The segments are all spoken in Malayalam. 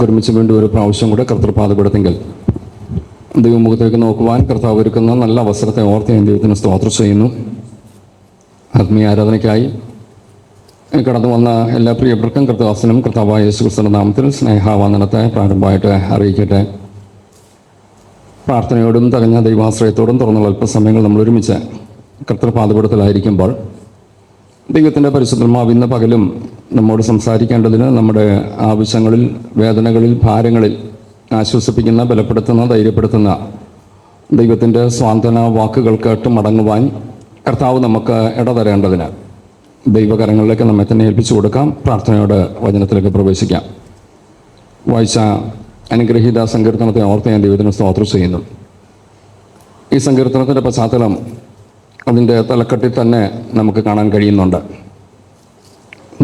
ഒരുമിച്ച് വീണ്ടും ഒരു പ്രാവശ്യം കൂടെ കർത്തൃപാദപീഠത്തിങ്കൽ ദൈവമുഖത്തേക്ക് നോക്കുവാൻ കർത്താവ് ഒരുക്കുന്ന നല്ല അവസരത്തെ ഓർത്ത് ഞാൻ ദൈവത്തിന് സ്തോത്രം ചെയ്യുന്നു. ആത്മീയ ആരാധനയ്ക്കായി കടന്നു വന്ന എല്ലാ പ്രിയപ്പെട്ടവർക്കും കർത്തദാസനും കർത്താവായ യേശുക്രിസ്തുവിന്റെ നാമത്തിൽ സ്നേഹവന്ദനത്തെ പ്രാരംഭമായിട്ട് അറിയിക്കട്ടെ. പ്രാർത്ഥനയോടും തികഞ്ഞ ദൈവാശ്രയത്തോടും തുറന്നുള്ള അല്പസമയങ്ങൾ നമ്മൾ ഒരുമിച്ച് കർത്തൃപാദപീഠത്തിലായിരിക്കുമ്പോൾ ദൈവത്തിൻ്റെ പരിശുദ്ധാത്മാവ് ഇന്ന് പകലും നമ്മോട് സംസാരിക്കേണ്ടതിന് നമ്മുടെ ആവശ്യങ്ങളിൽ, വേദനകളിൽ, ഭാരങ്ങളിൽ ആശ്വസിപ്പിക്കുന്ന, ബലപ്പെടുത്തുന്ന, ധൈര്യപ്പെടുത്തുന്ന ദൈവത്തിൻ്റെ സ്വാന്തന വാക്കുകൾ കേട്ട് മടങ്ങുവാൻ കർത്താവ് നമുക്ക് ഇടതരേണ്ടതിന് ദൈവകരങ്ങളിലേക്ക് നമ്മെ തന്നെ ഏൽപ്പിച്ചു കൊടുക്കാം. പ്രാർത്ഥനയോടെ വചനത്തിലേക്ക് പ്രവേശിക്കാം. വായിച്ച അനുഗ്രഹീത സങ്കീർത്തനത്തെ ഓർത്ത് ഞാൻ ദൈവത്തിന് സ്തോത്രം ചെയ്യുന്നു. ഈ സങ്കീർത്തനത്തിൻ്റെ പശ്ചാത്തലം അതിൻ്റെ തലക്കെട്ടിൽ തന്നെ നമുക്ക് കാണാൻ കഴിയുന്നുണ്ട്.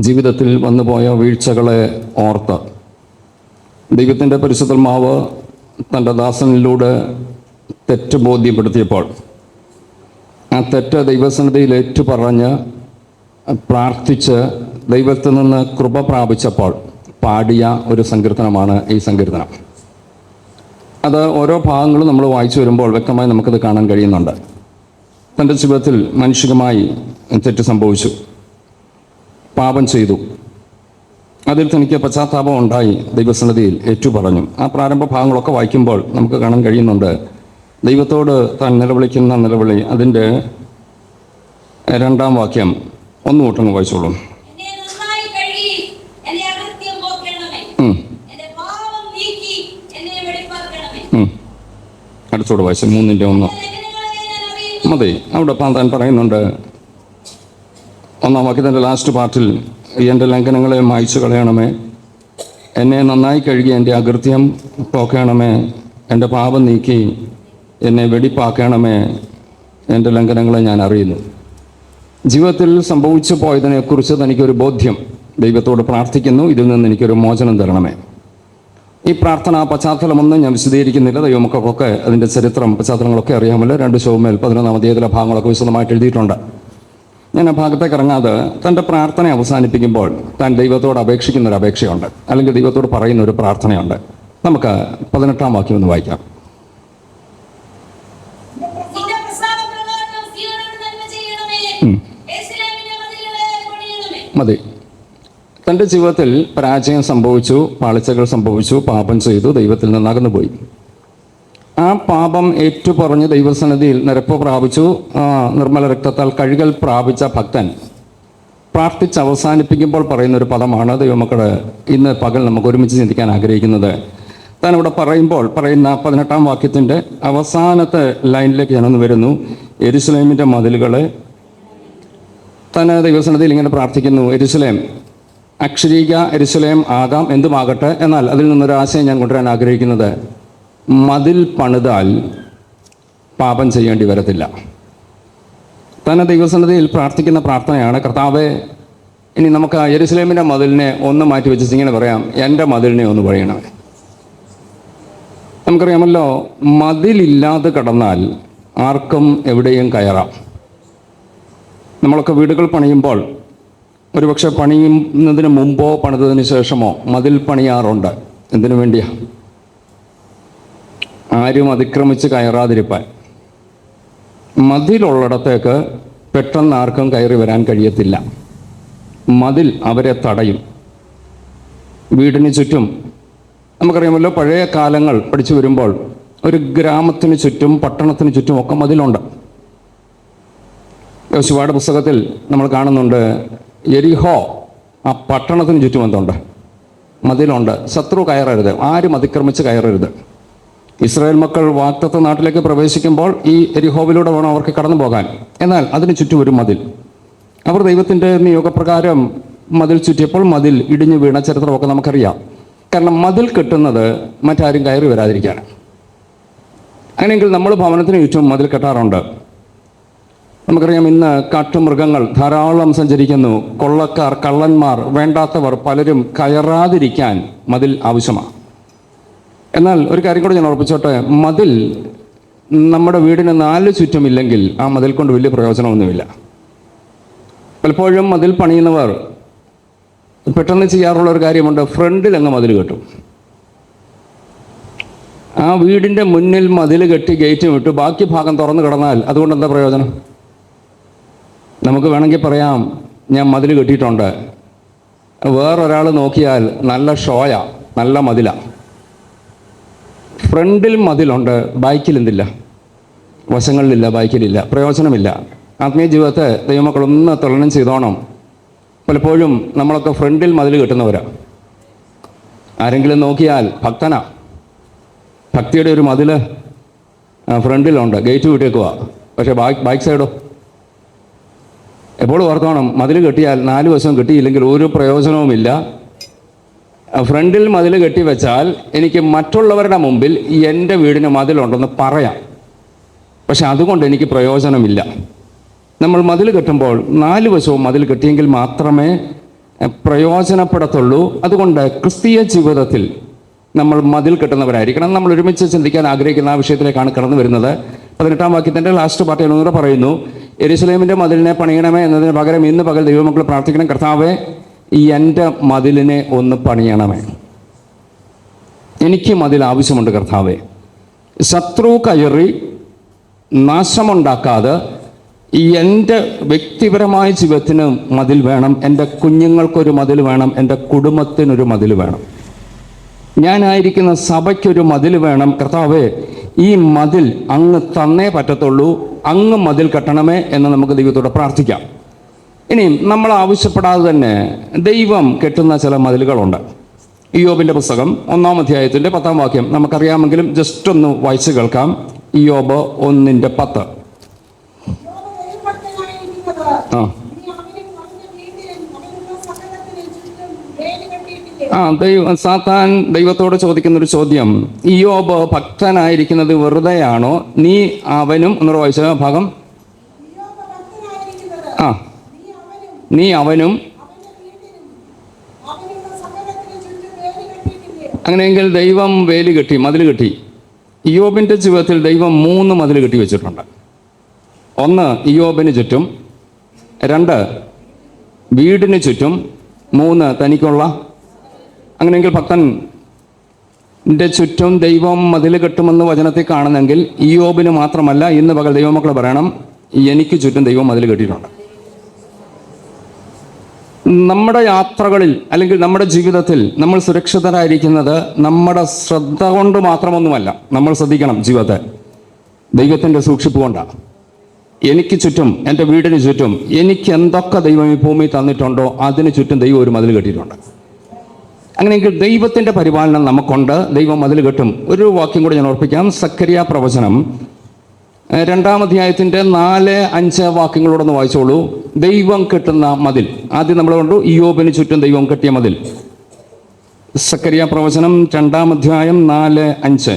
ജീവിതത്തിൽ വന്നുപോയ വീഴ്ചകളെ ഓർത്ത് ദൈവത്തിൻ്റെ പരിശുദ്ധാത്മാവ് തൻ്റെ ദാസനിലൂടെ തെറ്റ് ബോധ്യപ്പെടുത്തിയപ്പോൾ ആ തെറ്റ് ദൈവസന്നിധിയിൽ ഏറ്റുപറഞ്ഞ് പ്രാർത്ഥിച്ച് ദൈവത്തിൽ നിന്ന് കൃപ പ്രാപിച്ചപ്പോൾ പാടിയ ഒരു സങ്കീർത്തനമാണ് ഈ സങ്കീർത്തനം. അത് ഓരോ ഭാഗങ്ങളും നമ്മൾ വായിച്ചു വരുമ്പോൾ വ്യക്തമായി നമുക്കത് കാണാൻ കഴിയുന്നുണ്ട്. തൻ്റെ ജീവിതത്തിൽ മാനുഷികമായി തെറ്റ് സംഭവിച്ചു, പാപം ചെയ്തു, അതിൽ തനിക്ക് പശ്ചാത്താപം ഉണ്ടായി, ദൈവസന്നിധിയിൽ ഏറ്റുപറഞ്ഞു. ആ പ്രാരംഭ ഭാഗങ്ങളൊക്കെ വായിക്കുമ്പോൾ നമുക്ക് കാണാൻ കഴിയുന്നുണ്ട് ദൈവത്തോട് താൻ നിലവിളിക്കുന്ന നിലവിളി. അതിൻ്റെ 2-ാം വാക്യം ഒന്നുകൂട്ടങ്ങ് വായിച്ചോളൂ. അടുത്തോട് വായിച്ചു 3-ന്റെ-1 മതി. അവിടെ താൻ പറയുന്നുണ്ട് 1-ാം വാക്യത്തിൻ്റെ ലാസ്റ്റ് പാർട്ടിൽ, എൻ്റെ ലംഘനങ്ങളെ മായ്ച്ചു കളയണമേ, എന്നെ നന്നായി കഴുകി എൻ്റെ അകൃത്യം പോക്കണമേ, എൻ്റെ പാപം നീക്കി എന്നെ വെടിപ്പാക്കണമേ, എൻ്റെ ലംഘനങ്ങളെ ഞാൻ അറിയുന്നു. ജീവിതത്തിൽ സംഭവിച്ചു പോയതിനെക്കുറിച്ച് തനിക്കൊരു ബോധ്യം, ദൈവത്തോട് പ്രാർത്ഥിക്കുന്നു, ഇതിൽ നിന്ന് എനിക്കൊരു മോചനം തരണമേ. ഈ പ്രാർത്ഥന പശ്ചാത്തലമൊന്നും ഞാൻ വിശദീകരിക്കുന്നില്ല. ദൈവമക്കൾക്കൊക്കെ അതിൻ്റെ ചരിത്രം, പശ്ചാത്തലങ്ങളൊക്കെ അറിയാമല്ലോ. 2 ശോമേൽ 11-ാം അധ്യായത്തിലെ ഭാഗങ്ങളൊക്കെ വിശദമായിട്ട് എഴുതിയിട്ടുണ്ട്. ഞാൻ ആ ഭാഗത്തേക്ക് ഇറങ്ങാതെ തൻ്റെ പ്രാർത്ഥന അവസാനിപ്പിക്കുമ്പോൾ താൻ ദൈവത്തോട് അപേക്ഷിക്കുന്ന ഒരു അപേക്ഷയുണ്ട്, അല്ലെങ്കിൽ ദൈവത്തോട് പറയുന്ന ഒരു പ്രാർത്ഥനയുണ്ട്. നമുക്ക് 18-ാം വാക്യം ഒന്ന് വായിക്കാം. മതി. തൻ്റെ ജീവിതത്തിൽ പരാജയം സംഭവിച്ചു, പാളിച്ചകൾ സംഭവിച്ചു, പാപം ചെയ്തു, ദൈവത്തിൽ നിന്ന് അകന്നുപോയി. ആ പാപം ഏറ്റുപറഞ്ഞ് ദൈവസന്നിധിയിൽ നിരപ്പ് പ്രാപിച്ചു, നിർമ്മല രക്തത്താൽ കഴുകൽ പ്രാപിച്ച ഭക്തൻ പ്രാർത്ഥിച്ച് അവസാനിപ്പിക്കുമ്പോൾ പറയുന്നൊരു പദമാണ് ദൈവമക്കളെ ഇന്ന് പകൽ നമുക്ക് ഒരുമിച്ച് ചിന്തിക്കാൻ ആഗ്രഹിക്കുന്നത്. താൻ ഇവിടെ പറയുന്ന 18-ാം വാക്യത്തിൻ്റെ അവസാനത്തെ ലൈനിലേക്ക് ഞാനൊന്ന് വരുന്നു. യെരുശലേമിൻ്റെ മതിലുകളെ, താൻ ദൈവസന്നിധിയിൽ ഇങ്ങനെ പ്രാർത്ഥിക്കുന്നു, യെരുശലേം, അക്ഷരീക യെരുശലേം ആകാം, എന്തുമാകട്ടെ, എന്നാൽ അതിൽ നിന്നൊരു ആശയം ഞാൻ കൊണ്ടുവരാൻ ആഗ്രഹിക്കുന്നത്, മതിൽ പണിതാൽ പാപം ചെയ്യേണ്ടി വരത്തില്ല. തന്നെ ദൈവസന്നിധിയിൽ പ്രാർത്ഥിക്കുന്ന പ്രാർത്ഥനയാണ്, കർത്താവേ, ഇനി നമുക്ക് യെരുശലേമിൻ്റെ മതിലിനെ ഒന്ന് മാറ്റി വെച്ച് ഇങ്ങനെ പറയാം, എൻ്റെ മതിലിനെ ഒന്ന് പണിയണമേ. നമുക്കറിയാമല്ലോ, മതിലില്ലാതെ കടന്നാൽ ആർക്കും എവിടെയും കയറാം. നമ്മളൊക്കെ വീടുകൾ പണിയുമ്പോൾ ഒരുപക്ഷെ പണിയുന്നതിന് മുമ്പോ പണിതതിന് ശേഷമോ മതിൽ പണിയാറുണ്ട്. എന്തിനു വേണ്ടിയാ? ആരും അതിക്രമിച്ച് കയറാതിരിപ്പാൻ. മതിലുള്ളിടത്തേക്ക് പെട്ടെന്ന് ആർക്കും കയറി വരാൻ കഴിയത്തില്ല. മതിൽ അവരെ തടയും. വീടിന് ചുറ്റും നമുക്കറിയാമല്ലോ, പഴയ കാലങ്ങൾ പഠിച്ചു വരുമ്പോൾ ഒരു ഗ്രാമത്തിന് ചുറ്റും, പട്ടണത്തിന് ചുറ്റും ഒക്കെ മതിലുണ്ട്. യോശുവയുടെ പുസ്തകത്തിൽ നമ്മൾ കാണുന്നുണ്ട്, യെരിഹോ, ആ പട്ടണത്തിന് ചുറ്റും എന്തുണ്ട്? മതിലുണ്ട്. ശത്രു കയറരുത്, ആരും അതിക്രമിച്ച് കയറരുത്. ഇസ്രായേൽ മക്കൾ വാഗ്ദത്ത നാട്ടിലേക്ക് പ്രവേശിക്കുമ്പോൾ ഈ യെരിഹോവിലൂടെ വേണം അവർക്ക് കടന്നു പോകാൻ. എന്നാൽ അതിന് ചുറ്റും ഒരു മതിൽ. അവർ ദൈവത്തിൻ്റെ നിയോഗപ്രകാരം മതിൽ ചുറ്റിയപ്പോൾ മതിൽ ഇടിഞ്ഞു വീണ ചരിത്രമൊക്കെ നമുക്കറിയാം. കാരണം മതിൽ കെട്ടുന്നത് മറ്റാരും കയറി വരാതിരിക്കാനാണ്. അങ്ങനെയെങ്കിൽ നമ്മൾ ഭവനത്തിന് ചുറ്റും മതിൽ കെട്ടാറുണ്ട്. നമുക്കറിയാം, ഇന്ന് കാട്ടുമൃഗങ്ങൾ ധാരാളം സഞ്ചരിക്കുന്നു. കൊള്ളക്കാർ, കള്ളന്മാർ, വേണ്ടാത്തവർ പലരും കയറാതിരിക്കാൻ മതിൽ ആവശ്യമാണ്. എന്നാൽ ഒരു കാര്യം കൂടെ ഞാൻ ഉറപ്പിച്ചോട്ടെ, മതിൽ നമ്മുടെ വീടിന് 4 ചുറ്റുമില്ലെങ്കിൽ ആ മതിൽ കൊണ്ട് വലിയ പ്രയോജനമൊന്നുമില്ല. പലപ്പോഴും മതിൽ പണിയുന്നവർ പെട്ടെന്ന് ചെയ്യാറുള്ള ഒരു കാര്യമുണ്ട്, ഫ്രണ്ടിൽ അങ്ങ് മതിൽ കെട്ടും. ആ വീടിൻ്റെ മുന്നിൽ മതിൽ കെട്ടി ഗേറ്റ് വിട്ടു ബാക്കി ഭാഗം തുറന്നു കിടന്നാൽ അതുകൊണ്ട് എന്താ പ്രയോജനം? നമുക്ക് വേണമെങ്കിൽ പറയാം, ഞാൻ മതിൽ കെട്ടിയിട്ടുണ്ട്. വേറൊരാൾ നോക്കിയാൽ നല്ല ഷോയാ, നല്ല മതിലാണ്. ഫ്രണ്ടിൽ മതിലുണ്ട്, ബാക്കിൽ എന്തില്ല, വശങ്ങളിലില്ല, ബാക്കിലില്ല, പ്രയോജനമില്ല. ആത്മീയ ജീവിതത്തെ ദൈവമക്കളൊന്ന് തുലനം ചെയ്തോണം. പലപ്പോഴും നമ്മളൊക്കെ ഫ്രണ്ടിൽ മതിൽ കെട്ടുന്നവരാ. ആരെങ്കിലും നോക്കിയാൽ ഭക്തനാ, ഭക്തിയുടെ ഒരു മതിൽ ഫ്രണ്ടിലുണ്ട്, ഗേറ്റ് വിട്ടേക്കുക. പക്ഷേ ബാക്ക് സൈഡോ? എപ്പോഴും ഓർത്തോണം, മതിൽ കെട്ടിയാൽ 4 വശവും കെട്ടിയില്ലെങ്കിൽ ഒരു പ്രയോജനവുമില്ല. ഫ്രണ്ടിൽ മതിൽ കെട്ടി വെച്ചാൽ എനിക്ക് മറ്റുള്ളവരുടെ മുമ്പിൽ എൻ്റെ വീടിന് മതിലുണ്ടെന്ന് പറയാം, പക്ഷെ അതുകൊണ്ട് എനിക്ക് പ്രയോജനമില്ല. നമ്മൾ മതിൽ കെട്ടുമ്പോൾ 4 വശവും മതിൽ കെട്ടിയെങ്കിൽ മാത്രമേ പ്രയോജനപ്പെടത്തുള്ളൂ. അതുകൊണ്ട് ക്രിസ്തീയ ജീവിതത്തിൽ നമ്മൾ മതിൽ കെട്ടുന്നവരായിരിക്കണം. നമ്മൾ ഒരുമിച്ച് ചിന്തിക്കാൻ ആഗ്രഹിക്കുന്ന ആ വിഷയത്തിലേക്കാണ് കടന്നു വരുന്നത്. 18-ാം വാക്യത്തിൻ്റെ ലാസ്റ്റ് പാർട്ട് ഒന്നുകൂടെ പറയുന്നു, യെരൂശലേമിൻ്റെ മതിലിനെ പണിയണമേ എന്നതിന് പകരം ഇന്ന് പകൽ ദൈവമക്കൾ പ്രാർത്ഥിക്കണം, കർത്താവേ എൻ്റെ മതിലിനെ ഒന്ന് പണിയണമേ. എനിക്ക് മതിൽ ആവശ്യമുണ്ട് കർത്താവേ. ശത്രു കയറി നാശമുണ്ടാക്കാതെ എൻ്റെ വ്യക്തിപരമായ ജീവിതത്തിന് മതിൽ വേണം, എൻ്റെ കുഞ്ഞുങ്ങൾക്കൊരു മതിൽ വേണം, എൻ്റെ കുടുംബത്തിനൊരു മതിൽ വേണം, ഞാനായിരിക്കുന്ന സഭയ്ക്കൊരു മതിൽ വേണം. കർത്താവേ ഈ മതിൽ അങ്ങ് തന്നേ പറ്റത്തുള്ളൂ, അങ്ങ് മതിൽ കെട്ടണമേ എന്ന് നമുക്ക് ദൈവത്തോട് പ്രാർത്ഥിക്കാം. ഇനിയും നമ്മൾ ആവശ്യപ്പെടാതെ തന്നെ ദൈവം കെട്ടുന്ന ചില മതിലുകളുണ്ട്. ഇയ്യോബിൻ്റെ പുസ്തകം 1-ാം അധ്യായത്തിൻ്റെ 10-ാം വാക്യം നമുക്കറിയാമെങ്കിലും ജസ്റ്റ് ഒന്ന് വായിച്ച് കേൾക്കാം. ഇയ്യോബ് 1:10. സാത്താൻ ദൈവത്തോട് ചോദിക്കുന്നൊരു ചോദ്യം, ഇയ്യോബ് ഭക്തനായിരിക്കുന്നത് വെറുതെയാണോ? നീ അവനും എന്നൊരു വായിച്ച ഭാഗം, നീ അവനും. അങ്ങനെയെങ്കിൽ ദൈവം വേലി കെട്ടി, മതിൽ കെട്ടി. ഇയ്യോബിൻ്റെ ജീവിതത്തിൽ ദൈവം 3 മതിൽ കെട്ടി വെച്ചിട്ടുണ്ട്. 1 ഇയ്യോബിന് ചുറ്റും, 2 വീടിന് ചുറ്റും, 3 തനിക്കുള്ള. അങ്ങനെയെങ്കിൽ ഭക്തൻ്റെ ചുറ്റും ദൈവം മതിൽ കെട്ടുമെന്ന് വചനത്തിൽ കാണുന്നെങ്കിൽ ഇയ്യോബിന് മാത്രമല്ല, ഇന്ന് പകൽ ദൈവമക്കൾ പറയണം, എനിക്ക് ചുറ്റും ദൈവം മതിൽ കെട്ടിയിട്ടുണ്ട്. നമ്മുടെ യാത്രകളിൽ അല്ലെങ്കിൽ നമ്മുടെ ജീവിതത്തിൽ നമ്മൾ സുരക്ഷിതരായിരിക്കുന്നത് നമ്മുടെ ശ്രദ്ധ കൊണ്ട് മാത്രമൊന്നുമല്ല. നമ്മൾ ശ്രദ്ധിക്കണം, ജീവിതത്തെ ദൈവത്തിൻ്റെ സൂക്ഷിപ്പ് കൊണ്ടാണ്. എനിക്ക് ചുറ്റും, എൻ്റെ വീടിന് ചുറ്റും എനിക്ക് എന്തൊക്കെ ദൈവം ഈ ഭൂമി തന്നിട്ടുണ്ടോ അതിന് ചുറ്റും ദൈവം ഒരു മതിൽ കെട്ടിയിട്ടുണ്ട്. അങ്ങനെയെങ്കിൽ ദൈവത്തിൻ്റെ പരിപാലനം നമുക്കുണ്ട്, ദൈവം മതിൽ കെട്ടും. ഒരു വാക്യം കൂടി ഞാൻ ഓർപ്പിക്കാം. സക്കറിയ പ്രവചനം 2-ാം അധ്യായത്തിൻ്റെ 4-5 വാക്യങ്ങളോടൊന്ന് വായിച്ചോളൂ. ദൈവം കെട്ടുന്ന മതിൽ. ആദ്യം നമ്മൾ കണ്ടു ഇയ്യോബിന് ചുറ്റും ദൈവം കെട്ടിയ മതിൽ. സക്കറിയ പ്രവചനം 2-ാം അധ്യായം 4-5.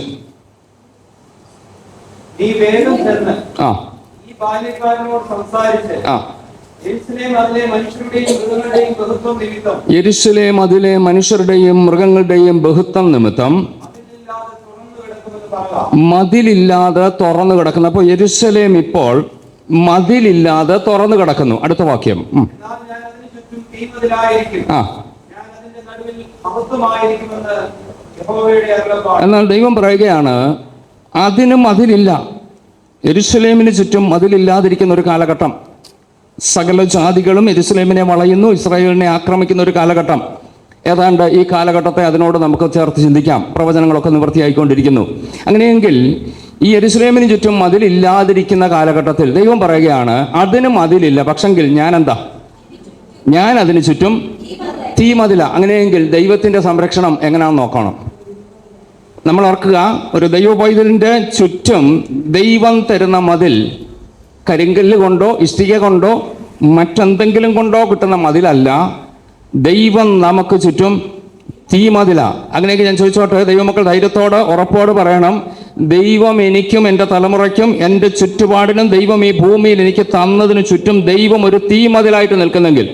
യെരൂശലേം അതിലെ മനുഷ്യരുടെയും മൃഗങ്ങളുടെയും ബഹുത്വം നിമിത്തം മതിലില്ലാതെ തുറന്നു കിടക്കുന്നു. അപ്പോൾ യെരൂശലേം ഇപ്പോൾ മതിലില്ലാതെ തുറന്നു കിടക്കുന്നു. അടുത്ത വാക്യം, എന്നാൽ ദൈവം പറയുകയാണ് അതിന് മതിലില്ല. യെരൂശലേമിന് ചുറ്റും മതിലില്ലാതിരിക്കുന്ന ഒരു കാലഘട്ടം. സകല ജാതികളും യെരൂശലേമിനെ വളയുന്നു, ഇസ്രായേലിനെ ആക്രമിക്കുന്ന ഒരു കാലഘട്ടം. ഏതാണ്ട് ഈ കാലഘട്ടത്തെ അതിനോട് നമുക്ക് ചേർത്ത് ചിന്തിക്കാം. പ്രവചനങ്ങളൊക്കെ നിവൃത്തിയായിക്കൊണ്ടിരിക്കുന്നു. അങ്ങനെയെങ്കിൽ ഈ യെരൂശലേമിന് ചുറ്റും മതിലില്ലാതിരിക്കുന്ന കാലഘട്ടത്തിൽ ദൈവം പറയുകയാണ് അതിന് മതിലില്ല, പക്ഷെങ്കിൽ ഞാൻ അതിന് ചുറ്റും തീ മതില. അങ്ങനെയെങ്കിൽ ദൈവത്തിൻ്റെ സംരക്ഷണം എങ്ങനെയാണെന്ന് നോക്കണം. നമ്മൾ ഓർക്കുക, ഒരു ദൈവ പൈതലിൻ്റെ ചുറ്റും ദൈവം തരുന്ന മതിൽ കരിങ്കല്ല് കൊണ്ടോ ഇഷ്ടിക കൊണ്ടോ മറ്റെന്തെങ്കിലും കൊണ്ടോ കിട്ടുന്ന മതിലല്ല. ദൈവം നമുക്ക് ചുറ്റും തീ മതില. അങ്ങനെയൊക്കെ ഞാൻ ചോദിച്ചോട്ടെ, ദൈവമക്കൾ ധൈര്യത്തോടെ ഉറപ്പോട് പറയണം, ദൈവം എനിക്കും എൻ്റെ തലമുറയ്ക്കും എൻ്റെ ചുറ്റുപാടിനും ദൈവം ഈ ഭൂമിയിൽ എനിക്ക് തന്നതിന് ചുറ്റും ദൈവം ഒരു തീ മതിലായിട്ട് നിൽക്കുന്നെങ്കിൽ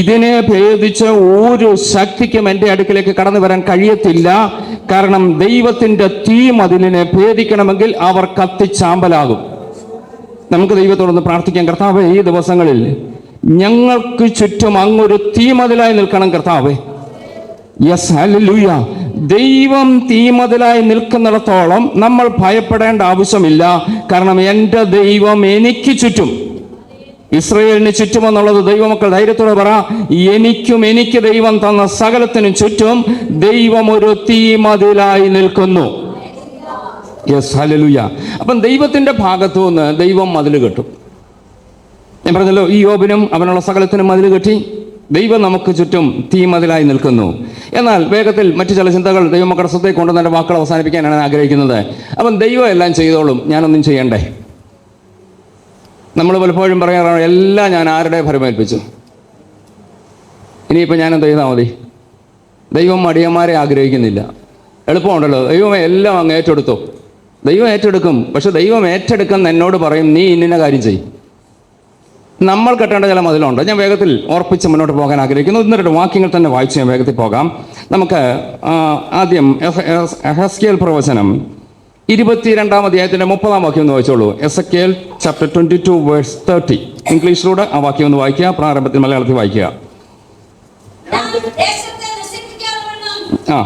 ഇതിനെ ഭേദിച്ച് ഒരു ശക്തിക്കും എൻ്റെ അടുക്കിലേക്ക് കടന്നു വരാൻ കഴിയത്തില്ല. കാരണം ദൈവത്തിൻ്റെ തീ മതിലിനെ ഭേദിക്കണമെങ്കിൽ അവർ കത്തിച്ചാമ്പലാകും. നമുക്ക് ദൈവത്തോടൊന്ന് പ്രാർത്ഥിക്കാം. കർത്താവേ, ഈ ദിവസങ്ങളിൽ ഞങ്ങൾക്ക് ചുറ്റും അങ്ങൊരു തീ മതിലായി നിൽക്കണം കർത്താവേ. Yes, hallelujah. ദൈവം തീമതിലായി നിൽക്കുന്നിടത്തോളം നമ്മൾ ഭയപ്പെടേണ്ട ആവശ്യമില്ല. കാരണം എൻ്റെ ദൈവം എനിക്ക് ചുറ്റും, ഇസ്രയേലിന് ചുറ്റുമെന്നുള്ളത് ദൈവമക്കൾ ധൈര്യത്തോടെ പറ. എനിക്ക് ദൈവം തന്ന സകലത്തിനും ചുറ്റും ദൈവം ഒരു തീമതിലായി നിൽക്കുന്നു. Yes, hallelujah. അപ്പം ദൈവത്തിന്റെ ഭാഗത്തു നിന്ന് ദൈവം മതിൽ കെട്ടും. ഞാൻ പറഞ്ഞല്ലോ, ഈ യോബിനും അവനുള്ള സകലത്തിനും മതിൽ കെട്ടി. ദൈവം നമുക്ക് ചുറ്റും തീമതിലായി നിൽക്കുന്നു. എന്നാൽ വേഗത്തിൽ മറ്റു ചില ചിന്തകൾ ദൈവമക്കളുടെ ശ്രദ്ധയിൽ കൊണ്ട് എൻ്റെ വാക്കുകൾ അവസാനിപ്പിക്കാനാണ് ആഗ്രഹിക്കുന്നത്. അപ്പം ദൈവം എല്ലാം ചെയ്തോളും, ഞാനൊന്നും ചെയ്യണ്ടേ? നമ്മൾ പലപ്പോഴും പറയാറാണ്, എല്ലാം ഞാൻ ആരുടെ ഭരമേൽപ്പിച്ചു, ഇനിയിപ്പോൾ ഞാൻ എന്ത് ചെയ്താൽ മതി? ദൈവം മടിയന്മാരെ ആഗ്രഹിക്കുന്നില്ല. എളുപ്പമുണ്ടല്ലോ, ദൈവമേ എല്ലാം അങ്ങ് ഏറ്റെടുത്തു. ദൈവം ഏറ്റെടുക്കും. പക്ഷെ ദൈവം ഏറ്റെടുക്കുന്ന എന്നോട് പറയും, നീ ഇന്ന കാര്യം ചെയ്യും. നമ്മൾ കെട്ടേണ്ട ചില മതിലുണ്ട്. ഞാൻ വേഗത്തിൽ ഓർപ്പിച്ച് മുന്നോട്ട് പോകാൻ ആഗ്രഹിക്കുന്നു. 1-2 വാക്യങ്ങൾ തന്നെ വായിച്ച് ഞാൻ വേഗത്തിൽ പോകാം. നമുക്ക് ആദ്യം എഹെസ്കേൽ പ്രവചനം 22-ാം അധ്യായത്തിൻ്റെ 30-ാം വാക്യം ഒന്ന് വായിച്ചോളൂ. Ezekiel chapter 22:30. ഇംഗ്ലീഷിലൂടെ ആ വാക്യം ഒന്ന് വായിക്കുക, പ്രാരംഭത്തിൽ മലയാളത്തിൽ വായിക്കുക. ആ